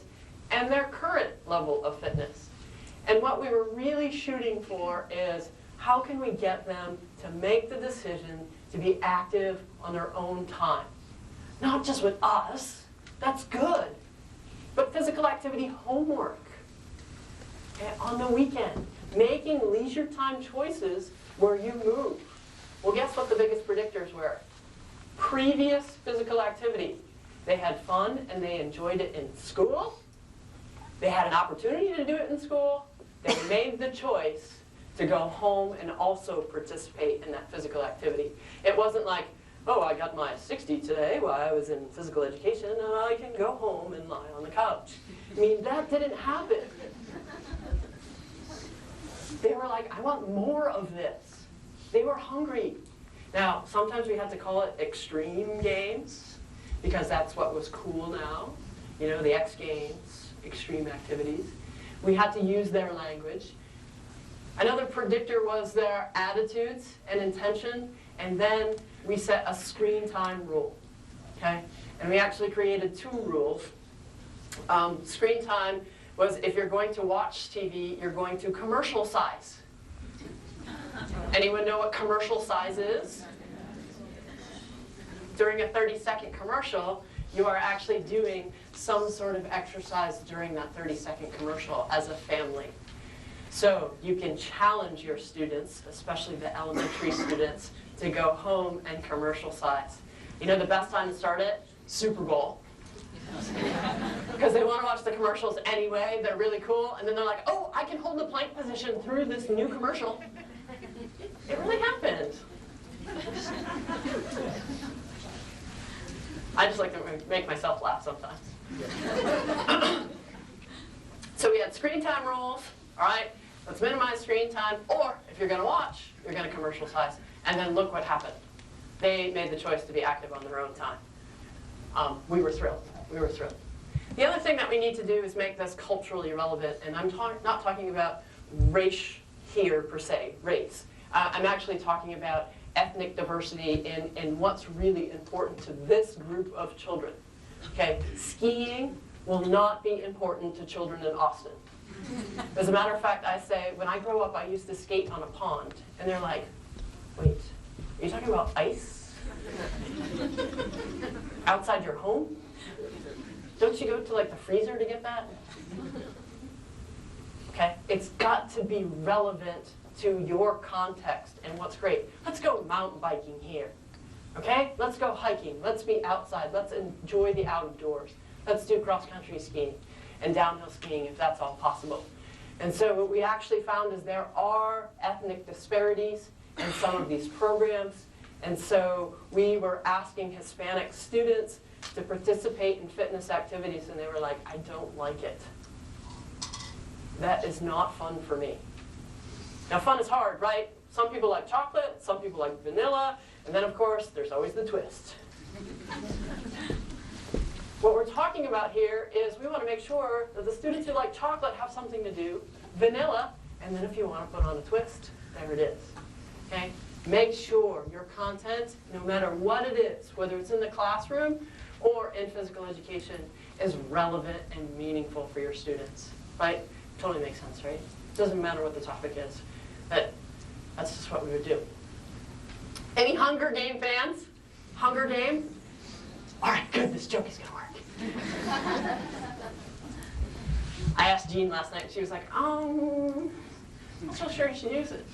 [SPEAKER 7] and their current level of fitness. And what we were really shooting for is how can we get them to make the decision to be active on their own time? Not just with us, that's good, but physical activity homework, okay, on the weekend, making leisure time choices where you move. Well, guess what the biggest predictors were? Previous physical activity. They had fun and they enjoyed it in school. They had an opportunity to do it in school. They made the choice to go home and also participate in that physical activity. It wasn't like, oh, I got my 60 today while I was in physical education, and I can go home and lie on the couch. I mean, that didn't happen. They were like, I want more of this. They were hungry. Now, sometimes we had to call it extreme games, because that's what was cool now. The X Games, extreme activities. We had to use their language. Another predictor was their attitudes and intention, and then we set a screen time rule, okay? And we actually created 2 rules. Screen time was if you're going to watch TV, you're going to commercial size. Anyone know what commercial size is? During a 30-second commercial, you are actually doing some sort of exercise during that 30-second commercial as a family. So you can challenge your students, especially the elementary students, to go home and commercial size. The best time to start it? Super Bowl. Because they want to watch the commercials anyway. They're really cool. And then they're like, oh, I can hold the plank position through this new commercial. It really happened. I just like to make myself laugh sometimes. So we had screen time rules, all right? Let's minimize screen time, or if you're gonna watch, you're gonna commercial size. And then look what happened. They made the choice to be active on their own time. We were thrilled, we were thrilled. The other thing that we need to do is make this culturally relevant, and I'm not talking about race here per se, race. I'm actually talking about ethnic diversity in what's really important to this group of children. Okay, skiing will not be important to children in Austin. As a matter of fact, I say, when I grow up, I used to skate on a pond, and they're like, wait, are you talking about ice? Outside your home? Don't you go to like the freezer to get that? Okay, it's got to be relevant to your context and what's great. Let's go mountain biking here. Okay, let's go hiking. Let's be outside. Let's enjoy the outdoors. Let's do cross-country skiing and downhill skiing if that's all possible. And so what we actually found is there are ethnic disparities in some of these programs. And so we were asking Hispanic students to participate in fitness activities, and they were like, I don't like it. That is not fun for me. Now, fun is hard, right? Some people like chocolate, some people like vanilla, and then, of course, there's always the twist. What we're talking about here is we want to make sure that the students who like chocolate have something to do, vanilla, and then if you want to put on a twist, there it is. Okay? Make sure your content, no matter what it is, whether it's in the classroom or in physical education, is relevant and meaningful for your students. Right? Totally makes sense, right? Doesn't matter what the topic is. That's just what we would do. Any Hunger Game fans? Hunger Game? All right, good, this joke is gonna work. I asked Jean last night, she was like, I'm not so sure you should use it.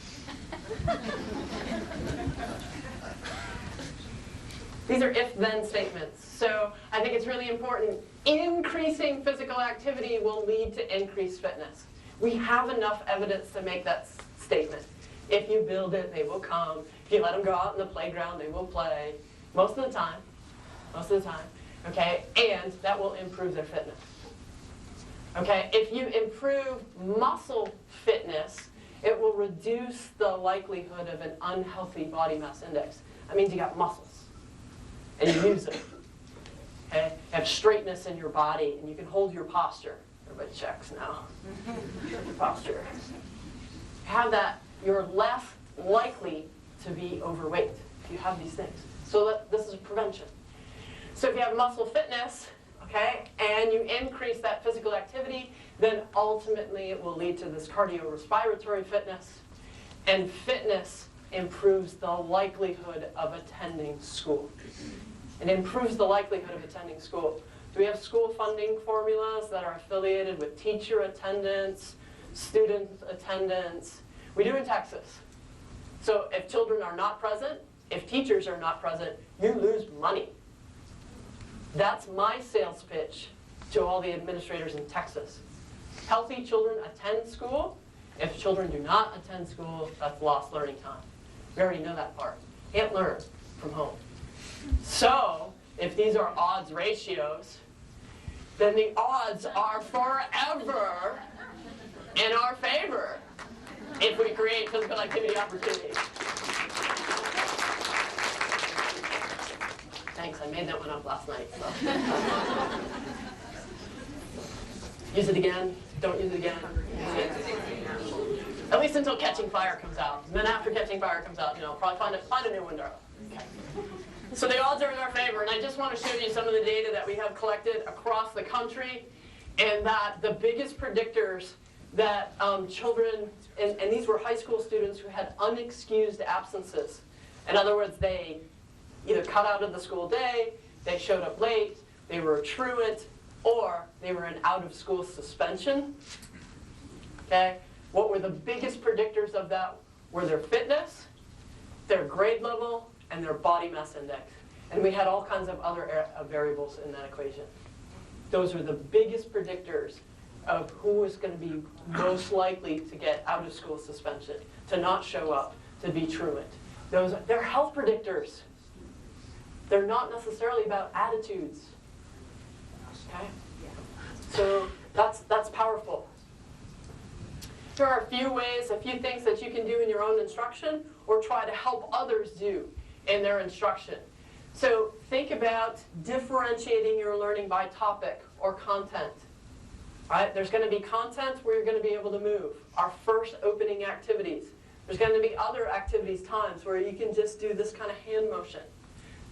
[SPEAKER 7] These are if-then statements. So I think it's really important. Increasing physical activity will lead to increased fitness. We have enough evidence to make that statement. If you build it, they will come. If you let them go out in the playground, they will play. Most of the time. Most of the time. Okay? And that will improve their fitness. Okay? If you improve muscle fitness, it will reduce the likelihood of an unhealthy body mass index. That means you got muscles. And you use them. Okay? You have straightness in your body, and you can hold your posture. Everybody checks now. Your posture. Have that, you're less likely to be overweight if you have these things. So this is prevention. So if you have muscle fitness, okay, and you increase that physical activity, then ultimately it will lead to this cardiorespiratory fitness. And fitness improves the likelihood of attending school. It improves the likelihood of attending school. Do we have school funding formulas that are affiliated with teacher attendance, student attendance? We do in Texas. So if children are not present, if teachers are not present, you lose money. That's my sales pitch to all the administrators in Texas. Healthy children attend school. If children do not attend school, that's lost learning time. We already know that part. Can't learn from home. So if these are odds ratios, then the odds are forever in our favor if we create physical activity opportunities. Thanks, I made that one up last night. So. Use it again, don't use it again. At least until Catching Fire comes out. And then after Catching Fire comes out, probably find a new one, darling. Okay. So the odds are in our favor, and I just want to show you some of the data that we have collected across the country, and that the biggest predictors that children, and these were high school students who had unexcused absences. In other words, they either cut out of the school day, they showed up late, they were a truant, or they were in out-of-school suspension. Okay? What were the biggest predictors of that were their fitness, their grade level, and their body mass index. And we had all kinds of other variables in that equation. Those are the biggest predictors of who is going to be most likely to get out of school suspension, to not show up, to be truant. They're health predictors. They're not necessarily about attitudes. Okay? So that's powerful. There are a few ways, a few things that you can do in your own instruction or try to help others do in their instruction. So think about differentiating your learning by topic or content. Right? There's going to be content where you're going to be able to move. Our first opening activities. There's going to be other activities, times where you can just do this kind of hand motion.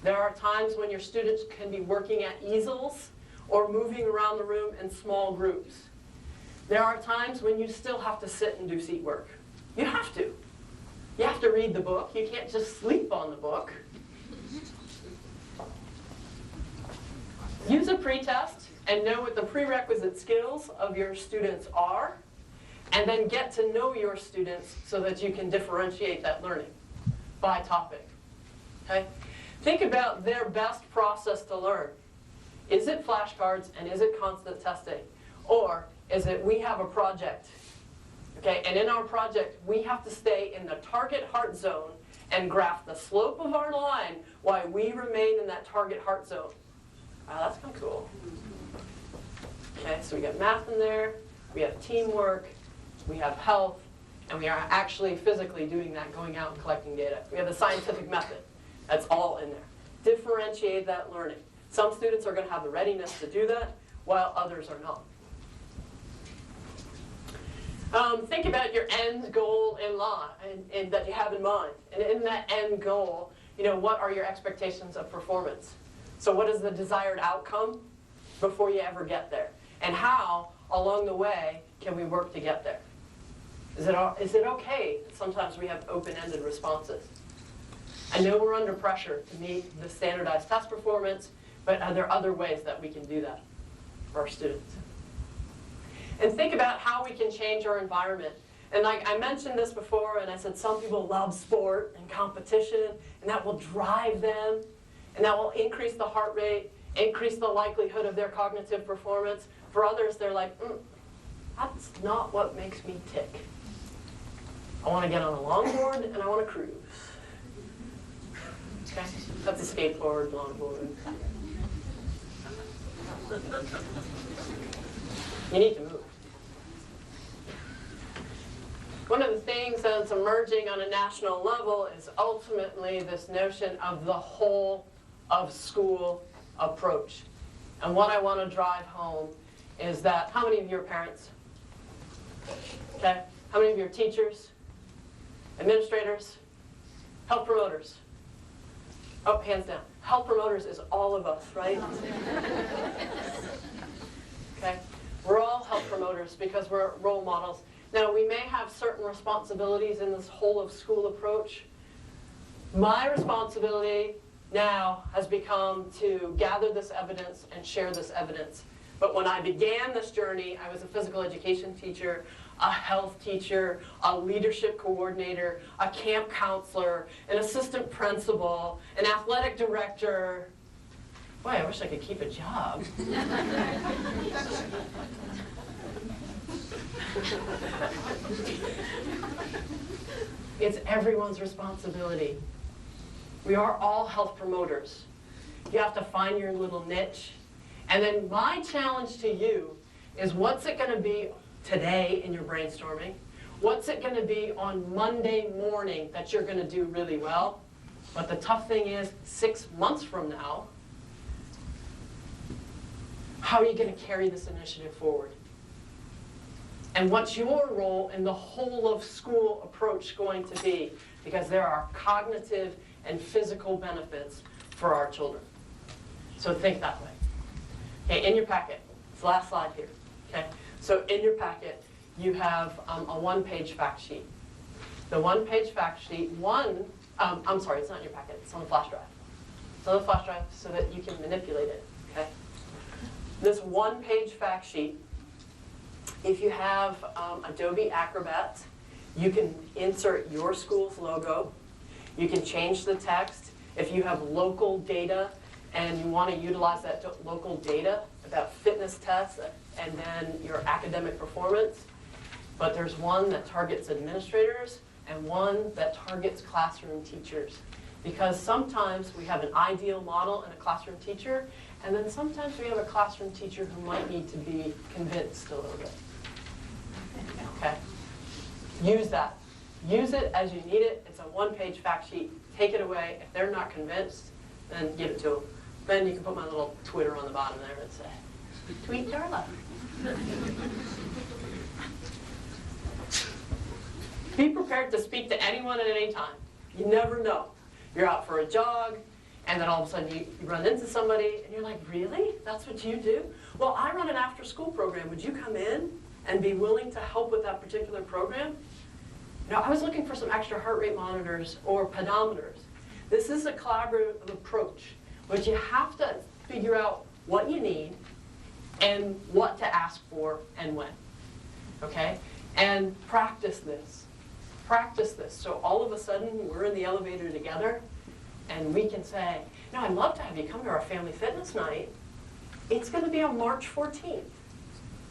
[SPEAKER 7] There are times when your students can be working at easels or moving around the room in small groups. There are times when you still have to sit and do seat work. You have to. You have to read the book. You can't just sleep on the book. Use a pretest and know what the prerequisite skills of your students are, and then get to know your students so that you can differentiate that learning by topic. Okay? Think about their best process to learn. Is it flashcards and is it constant testing? Or is it we have a project? Okay, and in our project, we have to stay in the target heart zone and graph the slope of our line while we remain in that target heart zone. Wow, that's kind of cool. Okay, so we got math in there, we have teamwork, we have health, and we are actually physically doing that, going out and collecting data. We have the scientific method. That's all in there. Differentiate that learning. Some students are going to have the readiness to do that, while others are not. Think about your end goal in law and that you have in mind. And in that end goal, what are your expectations of performance? So what is the desired outcome before you ever get there? And how, along the way, can we work to get there? Is it okay that sometimes we have open-ended responses? I know we're under pressure to meet the standardized test performance, but are there other ways that we can do that for our students? And think about how we can change our environment. And like I mentioned this before, and I said some people love sport and competition, and that will drive them, and that will increase the heart rate, increase the likelihood of their cognitive performance. For others, they're like, that's not what makes me tick. I want to get on a longboard, and I want to cruise. Okay? That's a skateboard, longboard. You need to move. One of the things that's emerging on a national level is ultimately this notion of the whole of school approach. And what I want to drive home is that, how many of you are parents? Okay? How many of you are teachers? Administrators? Health promoters? Oh, hands down. Health promoters is all of us, right? Okay? We're all health promoters because we're role models. Now, we may have certain responsibilities in this whole of school approach. My responsibility now has become to gather this evidence and share this evidence. But when I began this journey, I was a physical education teacher, a health teacher, a leadership coordinator, a camp counselor, an assistant principal, an athletic director. Boy, I wish I could keep a job. It's everyone's responsibility. We are all health promoters. You have to find your little niche. And then my challenge to you is, what's it going to be today in your brainstorming? What's it going to be on Monday morning that you're going to do really well? But the tough thing is, 6 months from now, how are you going to carry this initiative forward? And what's your role in the whole of school approach going to be? Because there are cognitive and physical benefits for our children. So think that way. Okay, in your packet, it's the last slide here. Okay, so in your packet, you have a one-page fact sheet. The one-page fact sheet, I'm sorry, it's not in your packet, it's on the flash drive. It's on the flash drive so that you can manipulate it, okay? This one-page fact sheet, if you have Adobe Acrobat, you can insert your school's logo. You can change the text. If you have local data, and you want to utilize that local data about fitness tests and then your academic performance. But there's one that targets administrators and one that targets classroom teachers. Because sometimes we have an ideal model in a classroom teacher, and then sometimes we have a classroom teacher who might need to be convinced a little bit. Okay? Use that. Use it as you need it. It's a one-page fact sheet. Take it away. If they're not convinced, then give it to them. Then you can put my little Twitter on the bottom there and say, tweet Darla. Be prepared to speak to anyone at any time. You never know. You're out for a jog, and then all of a sudden you run into somebody, and you're like, really? That's what you do? Well, I run an after-school program. Would you come in and be willing to help with that particular program? You know, I was looking for some extra heart rate monitors or pedometers. This is a collaborative approach, but you have to figure out what you need and what to ask for and when, okay? And practice this. Practice this. So all of a sudden, we're in the elevator together, and we can say, no, I'd love to have you come to our family fitness night. It's going to be on March 14th.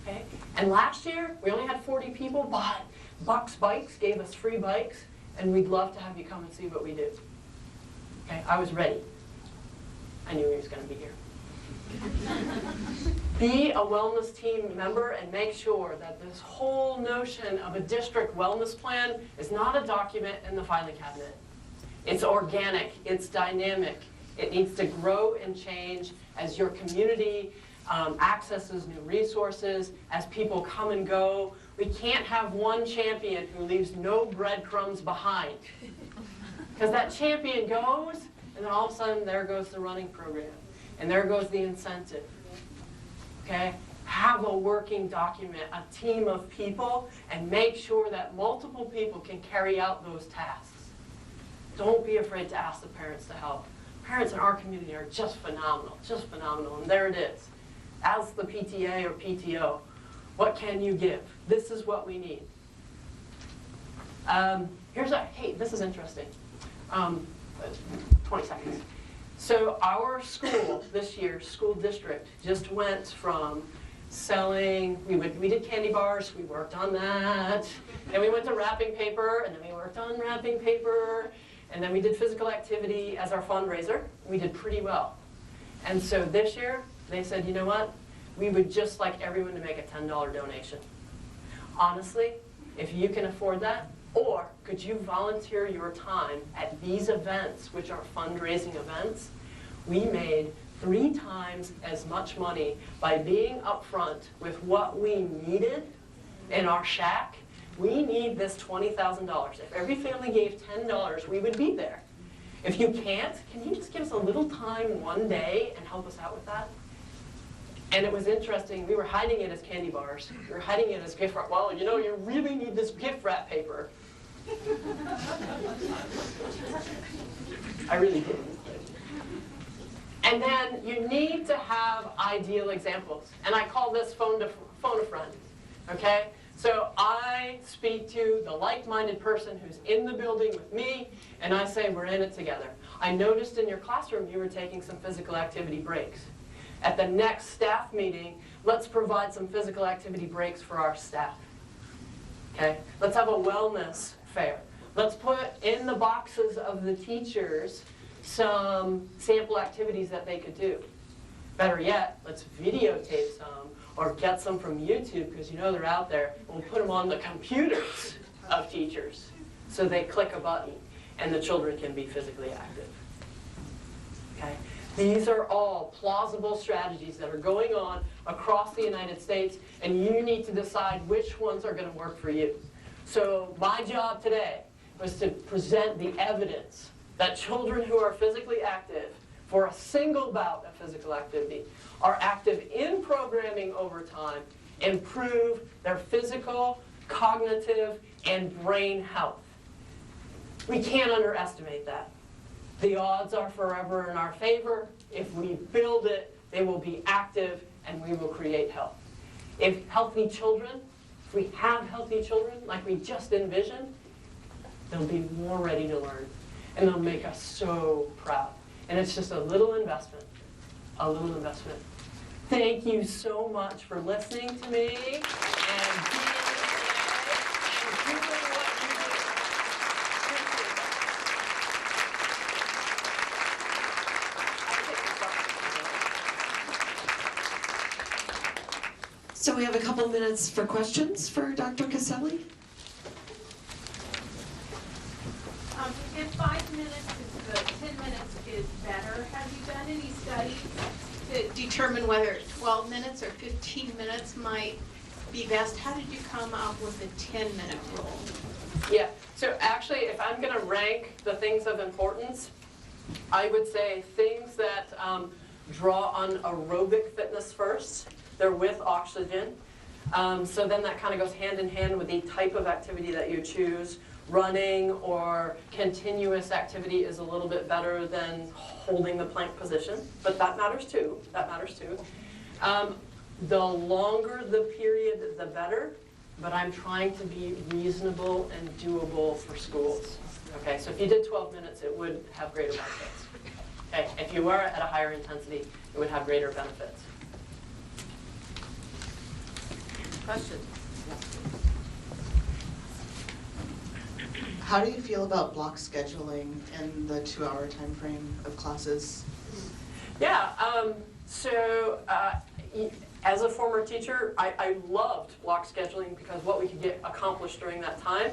[SPEAKER 7] Okay? And last year, we only had 40 people, but Bucks Bikes gave us free bikes, and we'd love to have you come and see what we do. Okay? I was ready. I knew he was going to be here. Be a wellness team member and make sure that this whole notion of a district wellness plan is not a document in the filing cabinet. It's organic, it's dynamic. It needs to grow and change as your community accesses new resources, as people come and go. We can't have one champion who leaves no breadcrumbs behind. Because that champion goes, and then all of a sudden there goes the running program. And there goes the incentive. Okay? Have a working document, a team of people, and make sure that multiple people can carry out those tasks. Don't be afraid to ask the parents to help. Parents in our community are just phenomenal, and there it is. As the PTA or PTO, what can you give? This is what we need. Hey, this is interesting. 20 seconds. So our school this year, school district, just went from selling, we did candy bars, we worked on that, and we went to wrapping paper, and then we worked on wrapping paper, and then we did physical activity as our fundraiser. We did pretty well. And so this year, they said, you know what? We would just like everyone to make a $10 donation. Honestly, if you can afford that, or could you volunteer your time at these events, which are fundraising events? We made 3 times as much money by being upfront with what we needed in our shack. We need this $20,000. If every family gave $10, we would be there. If you can't, can you just give us a little time one day and help us out with that? And it was interesting. We were hiding it as candy bars. We were hiding it as gift wrap. Well, you know, you really need this gift wrap paper. I really did. And then you need to have ideal examples. And I call this phone a friend. Okay? So I speak to the like-minded person who's in the building with me, and I say, we're in it together. I noticed in your classroom you were taking some physical activity breaks. At the next staff meeting, let's provide some physical activity breaks for our staff. Okay? Let's have a wellness fair. Let's put in the boxes of the teachers some sample activities that they could do. Better yet, let's videotape some or get some from YouTube, because you know they're out there. We'll put them on the computers of teachers so they click a button and the children can be physically active. Okay? These are all plausible strategies that are going on across the United States, and you need to decide which ones are going to work for you. So my job today was to present the evidence that children who are physically active for a single bout of physical activity are active in programming over time, improve their physical, cognitive, and brain health. We can't underestimate that. The odds are forever in our favor. If we build it, they will be active and we will create health. If we have healthy children like we just envisioned, they'll be more ready to learn. And they'll make us so proud. And it's just a little investment. a little investment. Thank you so much for listening to me and being here today and doing what you do. Appreciate that.
[SPEAKER 3] So we have a couple minutes for questions for Dr. Caselli.
[SPEAKER 8] If 5 minutes is good, 10 minutes is better, have you done any studies to determine whether 12 minutes or 15 minutes might be best? How did you come up with the 10-minute rule?
[SPEAKER 7] Yeah, so actually, if I'm going to rank the things of importance, I would say things that draw on aerobic fitness first. They're with oxygen. So then that kind of goes hand in hand with the type of activity that you choose. Running or continuous activity is a little bit better than holding the plank position, but that matters too. That matters too. The longer the period, the better, but I'm trying to be reasonable and doable for schools. Okay, so if you did 12 minutes, it would have greater benefits. Okay, if you were at a higher intensity, it would have greater benefits.
[SPEAKER 2] Question.
[SPEAKER 9] How do you feel about block scheduling and the 2-hour time frame of classes?
[SPEAKER 7] Yeah, as a former teacher, I loved block scheduling because what we could get accomplished during that time.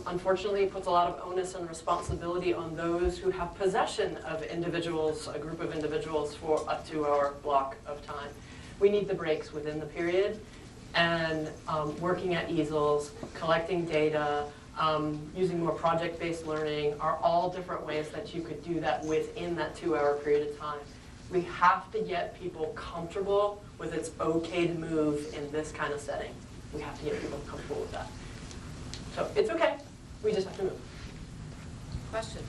[SPEAKER 7] Unfortunately, it puts a lot of onus and responsibility on those who have possession of individuals, a group of individuals, for a 2-hour block of time. We need the breaks within the period, and working at easels, collecting data, using more project-based learning are all different ways that you could do that within that 2-hour period of time. We have to get people comfortable with it's okay to move in this kind of setting. We have to get people comfortable with that. So it's okay, we just have to move.
[SPEAKER 2] Question.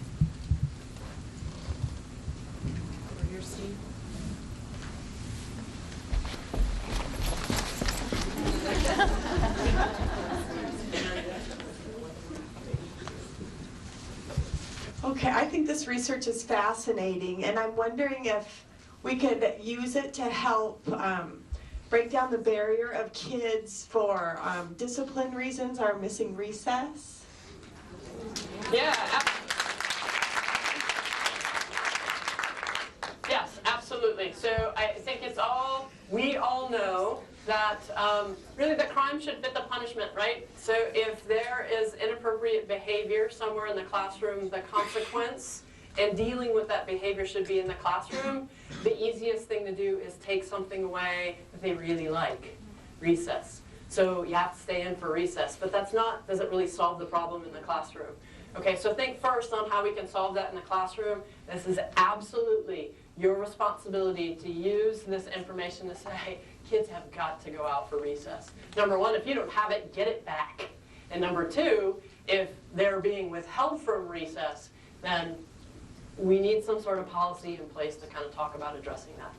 [SPEAKER 2] Over here, Steve.
[SPEAKER 10] Okay, I think this research is fascinating, and I'm wondering if we could use it to help break down the barrier of kids for discipline reasons are missing recess.
[SPEAKER 7] Yeah, yes, absolutely. So I think we all know that really the crime should fit the punishment, right? So if there is inappropriate behavior somewhere in the classroom, the consequence and dealing with that behavior should be in the classroom. The easiest thing to do is take something away that they really like, recess. So you have to stay in for recess, but doesn't really solve the problem in the classroom. Okay, so think first on how we can solve that in the classroom. This is absolutely your responsibility to use this information to say, kids have got to go out for recess. Number one, if you don't have it, get it back. And number two, if they're being withheld from recess, then we need some sort of policy in place to kind of talk about addressing that.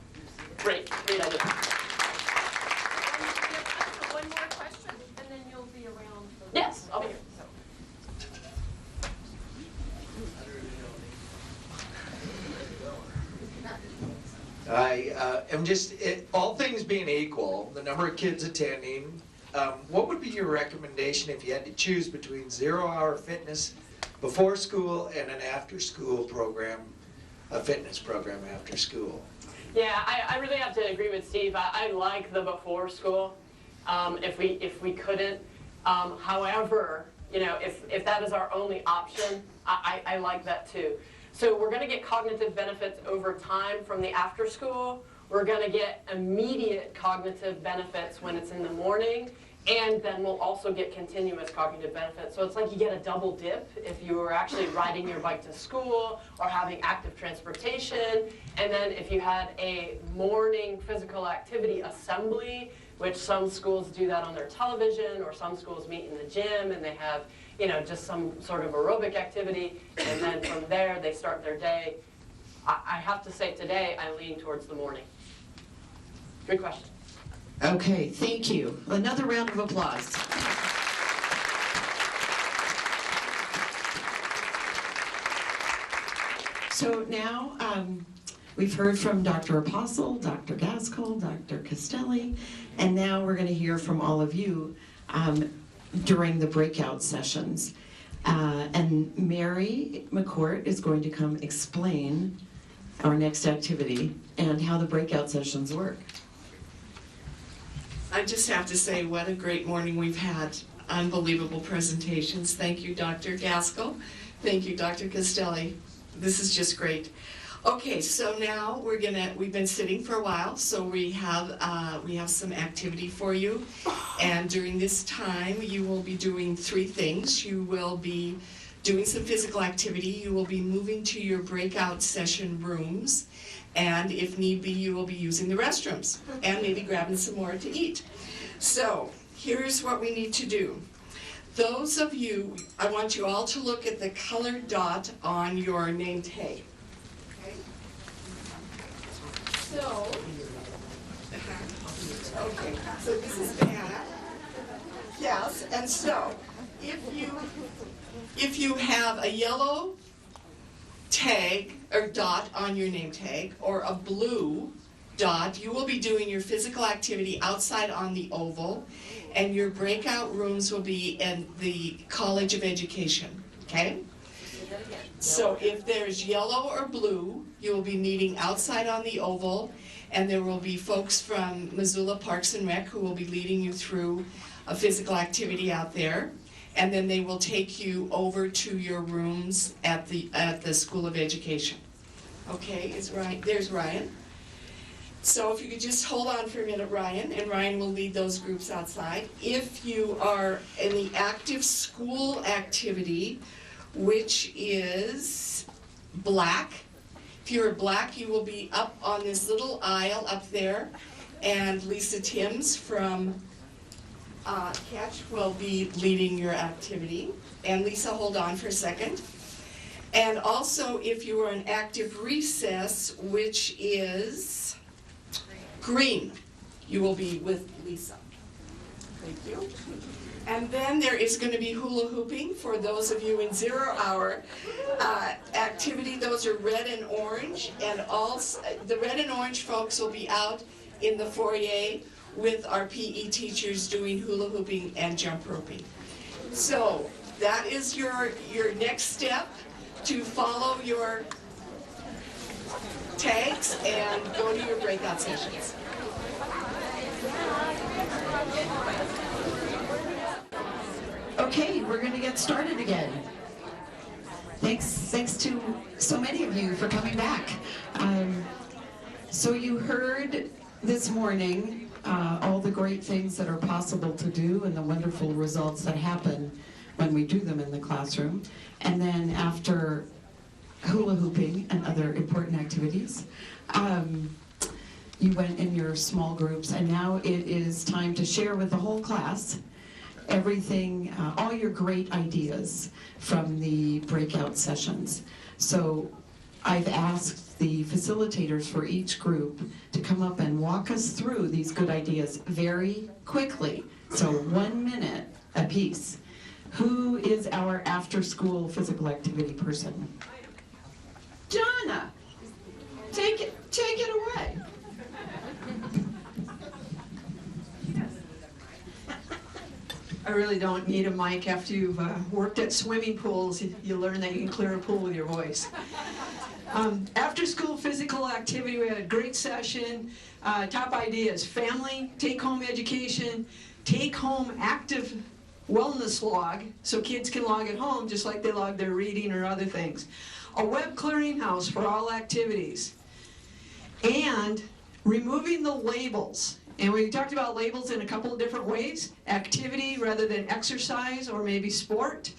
[SPEAKER 7] Great idea.
[SPEAKER 8] One more question, and then you'll be around.
[SPEAKER 7] Yes, I'll be here.
[SPEAKER 11] I am just, all things being equal, the number of kids attending, what would be your recommendation if you had to choose between 0-hour fitness before school and an after-school program, a fitness program after school?
[SPEAKER 7] Yeah, I really have to agree with Steve. I like the before school, if we couldn't. However, if that is our only option, I like that too. So we're going to get cognitive benefits over time from the after school. We're going to get immediate cognitive benefits when it's in the morning, and then we'll also get continuous cognitive benefits. So it's like you get a double dip if you were actually riding your bike to school or having active transportation. And then if you had a morning physical activity assembly, which some schools do that on their television, or some schools meet in the gym and they have just some sort of aerobic activity, and then from there they start their day. I have to say today I lean towards the morning. Good question.
[SPEAKER 3] Okay, thank you. Another round of applause. So now We've heard from Dr. Apostle, Dr. Gaskell, Dr. Castelli, and now we're going to hear from all of you during the breakout sessions. And Mary McCourt is going to come explain our next activity and how the breakout sessions work.
[SPEAKER 12] I just have to say what a great morning we've had. Unbelievable presentations. Thank you, Dr. Gaskell. Thank you, Dr. Castelli. This is just great. Okay, so now we've been sitting for a while, so we have some activity for you. And during this time, you will be doing 3 things. You will be doing some physical activity. You will be moving to your breakout session rooms. And if need be, you will be using the restrooms and maybe grabbing some more to eat. So here's what we need to do. Those of you, I want you all to look at the colored dot on your name tag. Okay, so this is Anna. Yes, and so if you have a yellow tag or dot on your name tag or a blue dot, you will be doing your physical activity outside on the oval, and your breakout rooms will be in the College of Education, okay? So if there's yellow or blue, you will be meeting outside on the oval, and there will be folks from Missoula Parks and Rec who will be leading you through a physical activity out there, and then they will take you over to your rooms at the School of Education. Okay, there's Ryan. So if you could just hold on for a minute, Ryan, and Ryan will lead those groups outside. If you are in the active school activity, which is black, if you're black, you will be up on this little aisle up there, and Lisa Timms from Catch will be leading your activity. And Lisa, hold on for a second. And also, if you are in active recess, which is green, you will be with Lisa. Thank you. And then there is going to be hula hooping for those of you in 0 hour activity. Those are red and orange, and also the red and orange folks will be out in the foyer with our PE teachers doing hula hooping and jump roping. So that is your next step to follow your tags and go to your breakout sessions.
[SPEAKER 3] Okay, we're going to get started again. Thanks to so many of you for coming back. So you heard this morning all the great things that are possible to do and the wonderful results that happen when we do them in the classroom. And then after hula hooping and other important activities, you went in your small groups, and now it is time to share with the whole class everything, all your great ideas from the breakout sessions. So I've asked the facilitators for each group to come up and walk us through these good ideas very quickly. So 1 minute apiece. Who is our after-school physical activity person? Donna, take it away.
[SPEAKER 13] I really don't need a mic. After you've worked at swimming pools, you learn that you can clear a pool with your voice. After school physical activity, we had a great session. Top ideas: family, take-home education, take-home active wellness log, so kids can log at home just like they log their reading or other things. A web clearinghouse for all activities. And removing the labels. And we talked about labels in a couple of different ways: activity rather than exercise or maybe sport.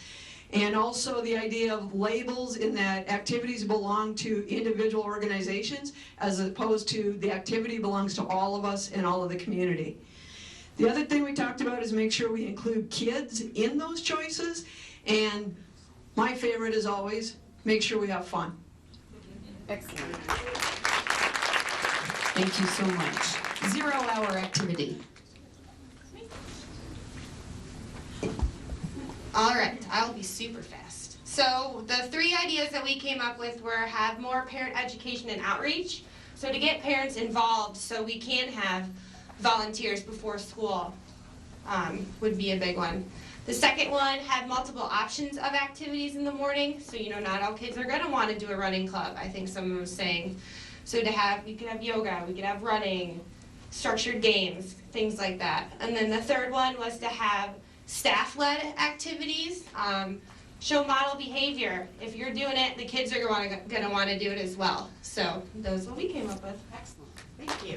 [SPEAKER 13] And also the idea of labels in that activities belong to individual organizations as opposed to the activity belongs to all of us and all of the community. The other thing we talked about is make sure we include kids in those choices. And my favorite is always, make sure we have fun.
[SPEAKER 12] Excellent.
[SPEAKER 3] Thank you so much. 0 hour activity.
[SPEAKER 14] All right, I'll be super fast. So the three ideas that we came up with were have more parent education and outreach. So to get parents involved so we can have volunteers before school would be a big one. The second one, have multiple options of activities in the morning. So, you know, not all kids are going to want to do a running club, I think someone was saying. So we could have yoga, we could have running, structured games, things like that. And then the third one was to have staff-led activities. Show model behavior. If you're doing it, the kids are going to want to do it as well. So those are what we came up with.
[SPEAKER 3] Excellent. Thank you.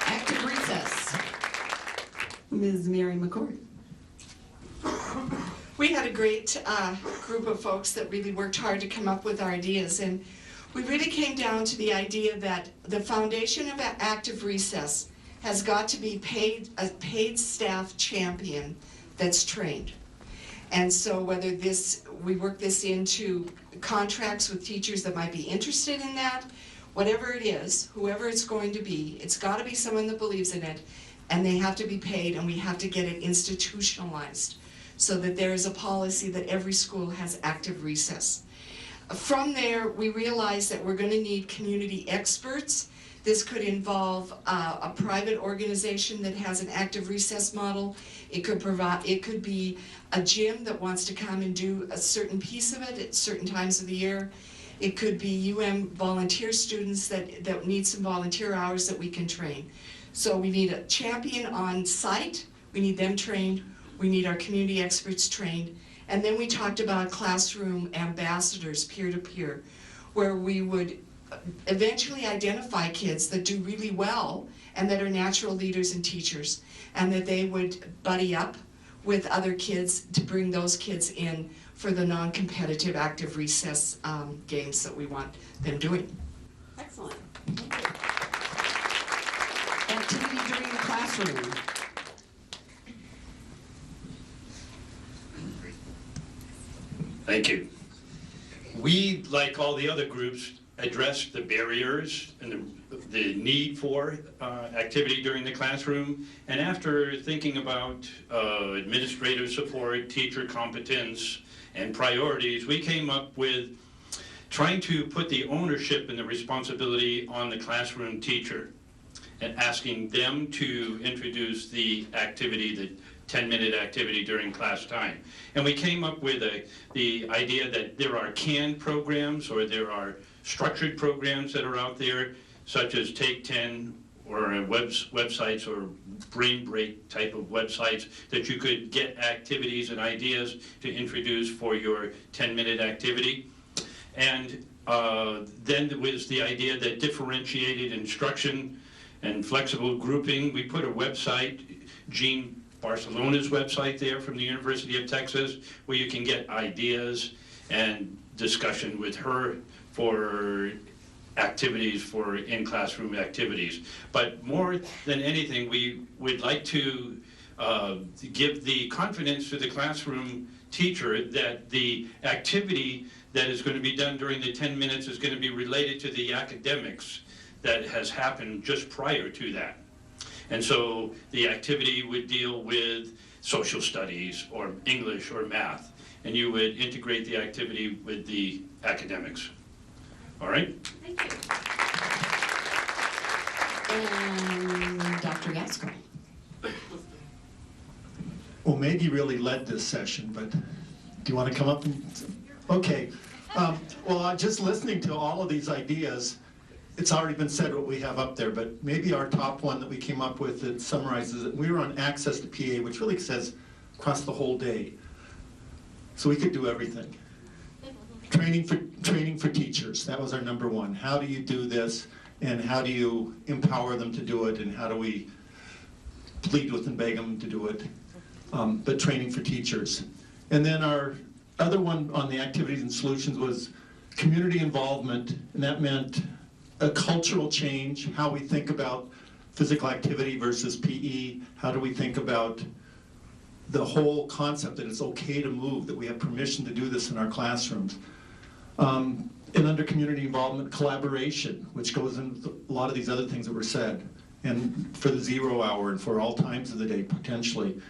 [SPEAKER 3] Active recess. Ms. Mary McCord.
[SPEAKER 12] We had a great group of folks that really worked hard to come up with our ideas, and we really came down to the idea that the foundation of active recess has got to be a paid staff champion that's trained. And so whether we work this into contracts with teachers that might be interested in that, whatever it is, whoever it's going to be, it's got to be someone that believes in it, and they have to be paid, and we have to get it institutionalized so that there is a policy that every school has active recess. From there, we realized that we're going to need community experts. This could involve a private organization that has an active recess model. It could be a gym that wants to come and do a certain piece of it at certain times of the year. It could be volunteer students that need some volunteer hours that we can train. So we need a champion on site, we need them trained, we need our community experts trained, and then we talked about classroom ambassadors, peer-to-peer, where we would eventually identify kids that do really well and that are natural leaders and teachers, and that they would buddy up with other kids to bring those kids in for the non-competitive active recess games that we want them doing.
[SPEAKER 3] Excellent. Activity during the classroom.
[SPEAKER 15] Thank you. We, like all the other groups, addressed the barriers and the need for activity during the classroom. And after thinking about administrative support, teacher competence, and priorities, we came up with trying to put the ownership and the responsibility on the classroom teacher and asking them to introduce the activity, the 10-minute activity during class time. And we came up with the idea that there are canned programs or there are structured programs that are out there, such as Take 10 or websites or Brain Break type of websites that you could get activities and ideas to introduce for your 10-minute activity. And then there was the idea that differentiated instruction and flexible grouping. We put a website, Jean Barcelona's website there from the University of Texas, where you can get ideas and discussion with her for activities, for in-classroom activities. But more than anything, we would like to give the confidence to the classroom teacher that the activity that is going to be done during the 10 minutes is going to be related to the academics that has happened just prior to that. And so the activity would deal with social studies or English or math, and you would integrate the activity with the academics. All right?
[SPEAKER 3] Thank you. And Dr. Gaskell.
[SPEAKER 5] Well, Maggie really led this session, but do you want to come up and... Okay. Well, just listening to all of these ideas, it's already been said what we have up there, but maybe our top one that we came up with that summarizes it, we were on access to PA, which really says across the whole day. So we could do everything. Training for teachers, that was our number one. How do you do this, and how do you empower them to do it, and how do we plead with and beg them to do it? But training for teachers. And then our other one on the activities and solutions was community involvement, and that meant a cultural change, how we think about physical activity versus PE, how do we think about the whole concept that it's okay to move, that we have permission to do this in our classrooms. And under community involvement, collaboration, which goes into a lot of these other things that were said, and for the 0 hour and for all times of the day, potentially.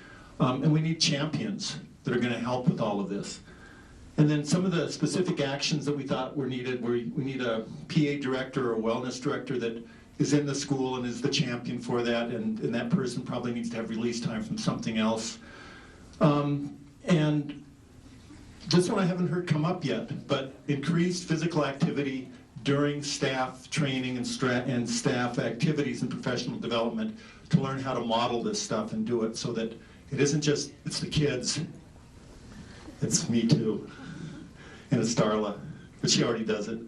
[SPEAKER 5] And we need champions that are going to help with all of this. And then some of the specific actions that we thought were needed, we need a PA director or a wellness director that is in the school and is the champion for that, and that person probably needs to have release time from something else. And this one I haven't heard come up yet, but increased physical activity during staff training and staff activities and professional development to learn how to model this stuff and do it so that it isn't just, it's the kids, it's me too, and it's Darla, but she already does it.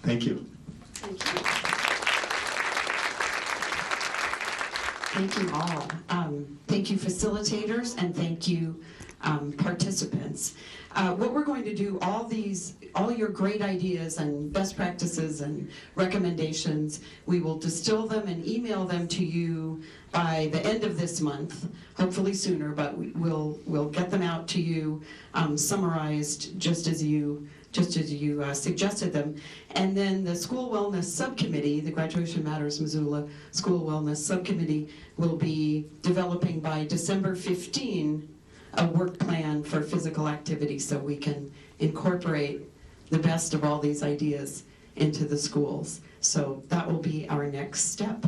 [SPEAKER 5] Thank you.
[SPEAKER 3] Thank you. Thank you all. Thank you facilitators, and thank you participants. What we're going to do, all your great ideas and best practices and recommendations, we will distill them and email them to you by the end of this month, hopefully sooner, but we'll get them out to you summarized just as you suggested them. And then the School Wellness Subcommittee, the Graduation Matters Missoula School Wellness Subcommittee, will be developing by December 15 a work plan for physical activity so we can incorporate the best of all these ideas into the schools. So that will be our next step.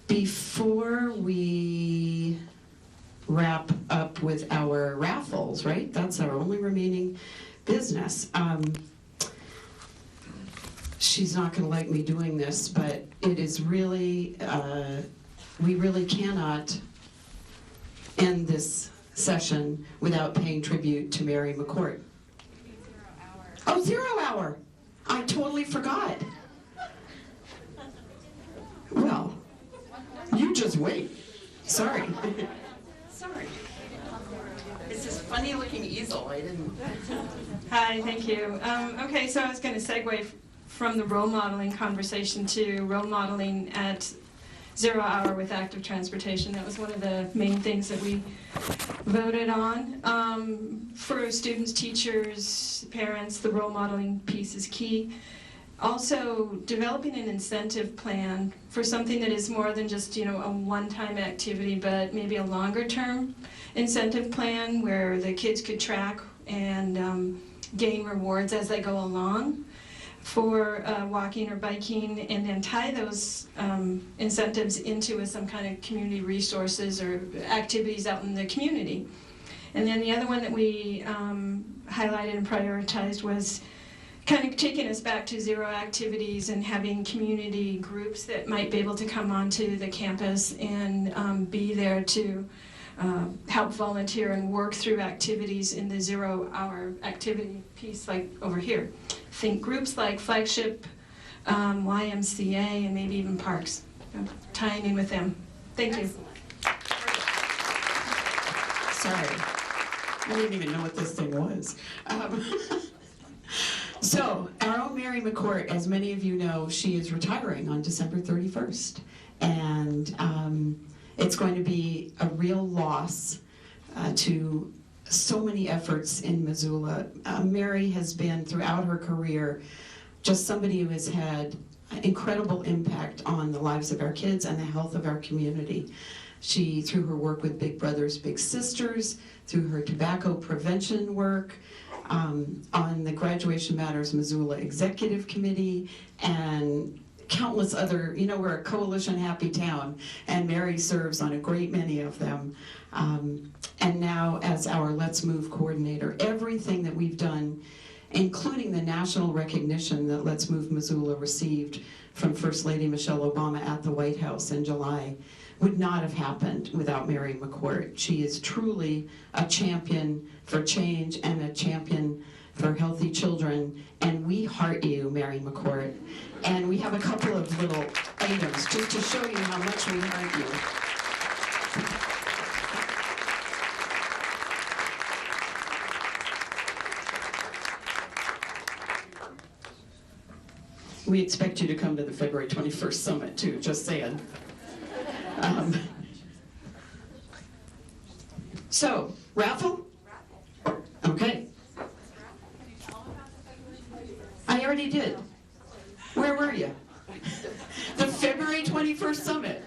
[SPEAKER 3] Before we wrap up with our raffles, right? That's our only remaining business. She's not going to like me doing this, but it is really, we really cannot end this session without paying tribute to Mary McCourt. Oh, 0 hour. I totally forgot. Well, you just wait. Sorry. Sorry. It's this funny looking easel. I didn't.
[SPEAKER 16] Hi, thank you. Okay, so I was going to segue from the role modeling conversation to role modeling at 0 hour with active transportation. That was one of the main things that we voted on. For students, teachers, parents, the role modeling piece is key. Also, developing an incentive plan for something that is more than just, a one-time activity, but maybe a longer-term incentive plan where the kids could track and gain rewards as they go along for walking or biking, and then tie those incentives into some kind of community resources or activities out in the community. And then the other one that we highlighted and prioritized was kind of taking us back to 0 activities and having community groups that might be able to come onto the campus and be there to help volunteer and work through activities in the 0 hour activity piece, like over here. Think groups like Flagship, YMCA, and maybe even parks, tying in with them. Thank you.
[SPEAKER 3] Sorry. I didn't even know what this thing was. So, our own Mary McCourt, as many of you know, she is retiring on December 31st. And it's going to be a real loss to so many efforts in Missoula. Mary has been, throughout her career, just somebody who has had incredible impact on the lives of our kids and the health of our community. She, through her work with Big Brothers Big Sisters, through her tobacco prevention work, on the Graduation Matters Missoula Executive Committee, and countless other, we're a coalition happy town, and Mary serves on a great many of them. And now as our Let's Move coordinator, everything that we've done, including the national recognition that Let's Move Missoula received from First Lady Michelle Obama at the White House in July, would not have happened without Mary McCourt. She is truly a champion for change and a champion for healthy children, and we heart you, Mary McCourt. And we have a couple of little items just to show you how much we heart you. We expect you to come to the February 21st summit too, just saying. So, raffle? Okay. I already did. Where were you? The February 21st summit.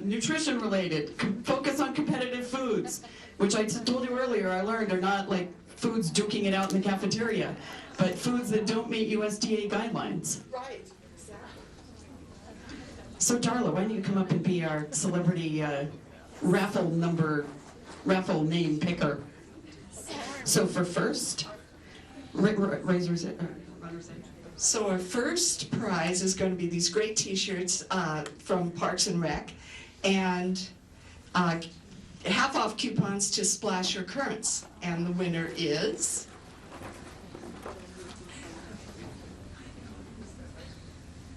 [SPEAKER 3] nutrition related. Focus on competitive foods, which I told you earlier, I learned are not like foods duking it out in the cafeteria, but foods that don't meet USDA guidelines.
[SPEAKER 12] Right.
[SPEAKER 3] So Darla, why don't you come up and be our celebrity raffle name picker. So for first, runners edge.
[SPEAKER 12] So our first prize is going to be these great T-shirts from Parks and Rec, and half-off coupons to Splash Your Currents. And the winner is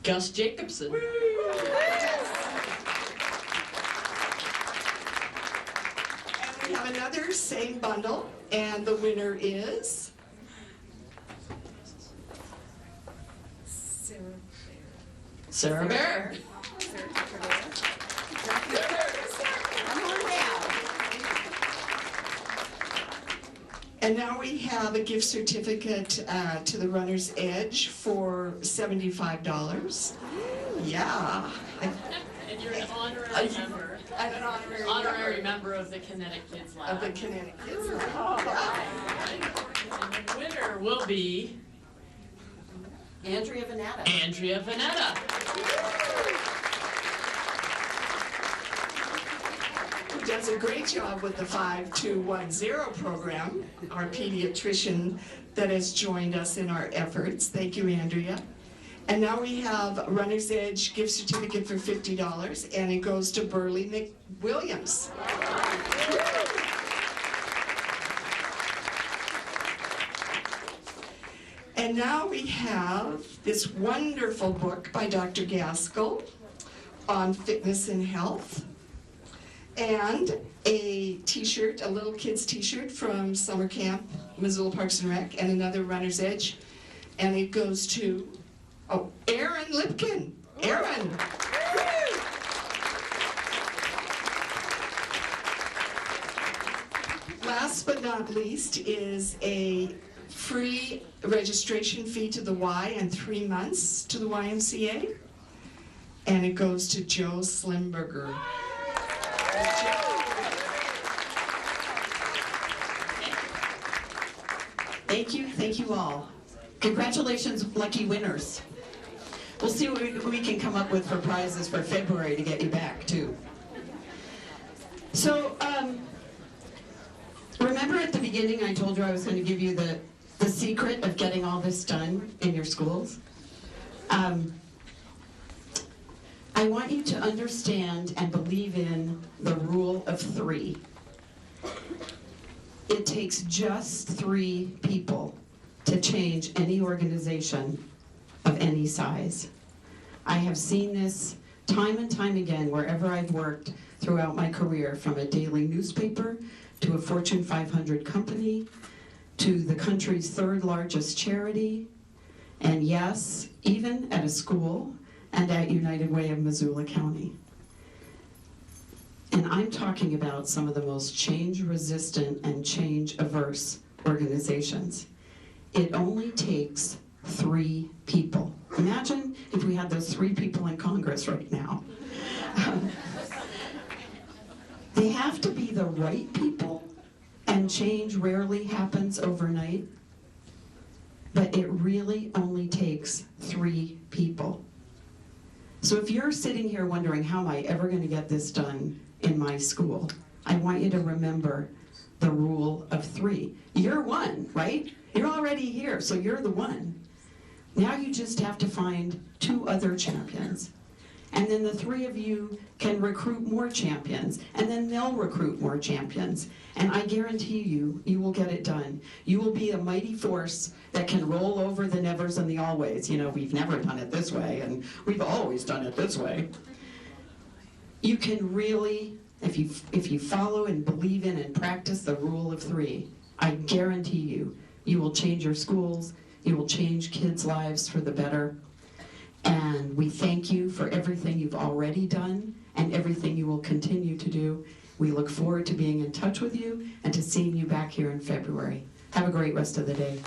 [SPEAKER 17] Gus Jacobson.
[SPEAKER 12] And we have another same bundle, and the winner is
[SPEAKER 3] Sarah Bear.
[SPEAKER 12] And now we have a gift certificate to the Runner's Edge for $75. Yeah.
[SPEAKER 17] And you're an honorary member.
[SPEAKER 12] I'm an
[SPEAKER 17] honorary member of the Kinetic Kids Lab.
[SPEAKER 12] Of the Kinetic Kids Lab.
[SPEAKER 17] And the winner will be
[SPEAKER 9] Andrea Vanetta.
[SPEAKER 17] Andrea Vanetta.
[SPEAKER 12] Who does a great job with the 5210 program, our pediatrician that has joined us in our efforts. Thank you, Andrea. And now we have Runner's Edge gift certificate for $50, and it goes to Burley McWilliams. And now we have this wonderful book by Dr. Gaskell on fitness and health, and a t-shirt, a little kid's t-shirt from summer camp, Missoula Parks and Rec, and another Runner's Edge, and it goes to, Aaron Lipkin. Aaron. Last but not least is a free registration fee to the Y and 3 months to the YMCA. And it goes to Joe Slimberger.
[SPEAKER 3] Thank you all. Congratulations, lucky winners. We'll see what we can come up with for prizes for February to get you back, too. So, remember at the beginning I told you I was going to give you the secret of getting all this done in your schools? I want you to understand and believe in the rule of 3. It takes just 3 people to change any organization of any size. I have seen this time and time again wherever I've worked throughout my career, from a daily newspaper to a Fortune 500 company to the country's 3rd largest charity, and yes, even at a school and at United Way of Missoula County. And I'm talking about some of the most change-resistant and change-averse organizations. It only takes 3 people. Imagine if we had those 3 people in Congress right now. They have to be the right people, and change rarely happens overnight, but it really only takes 3 people. So if you're sitting here wondering, how am I ever going to get this done in my school? I want you to remember the rule of 3. You're 1, right? You're already here, so you're the 1. Now you just have to find 2 other champions. And then the 3 of you can recruit more champions, and then they'll recruit more champions. And I guarantee you, you will get it done. You will be a mighty force that can roll over the nevers and the always. You know, we've never done it this way, and we've always done it this way. You can really, if you follow and believe in and practice the rule of 3, I guarantee you, you will change your schools, you will change kids' lives for the better. And we thank you for everything you've already done and everything you will continue to do. We look forward to being in touch with you and to seeing you back here in February. Have a great rest of the day.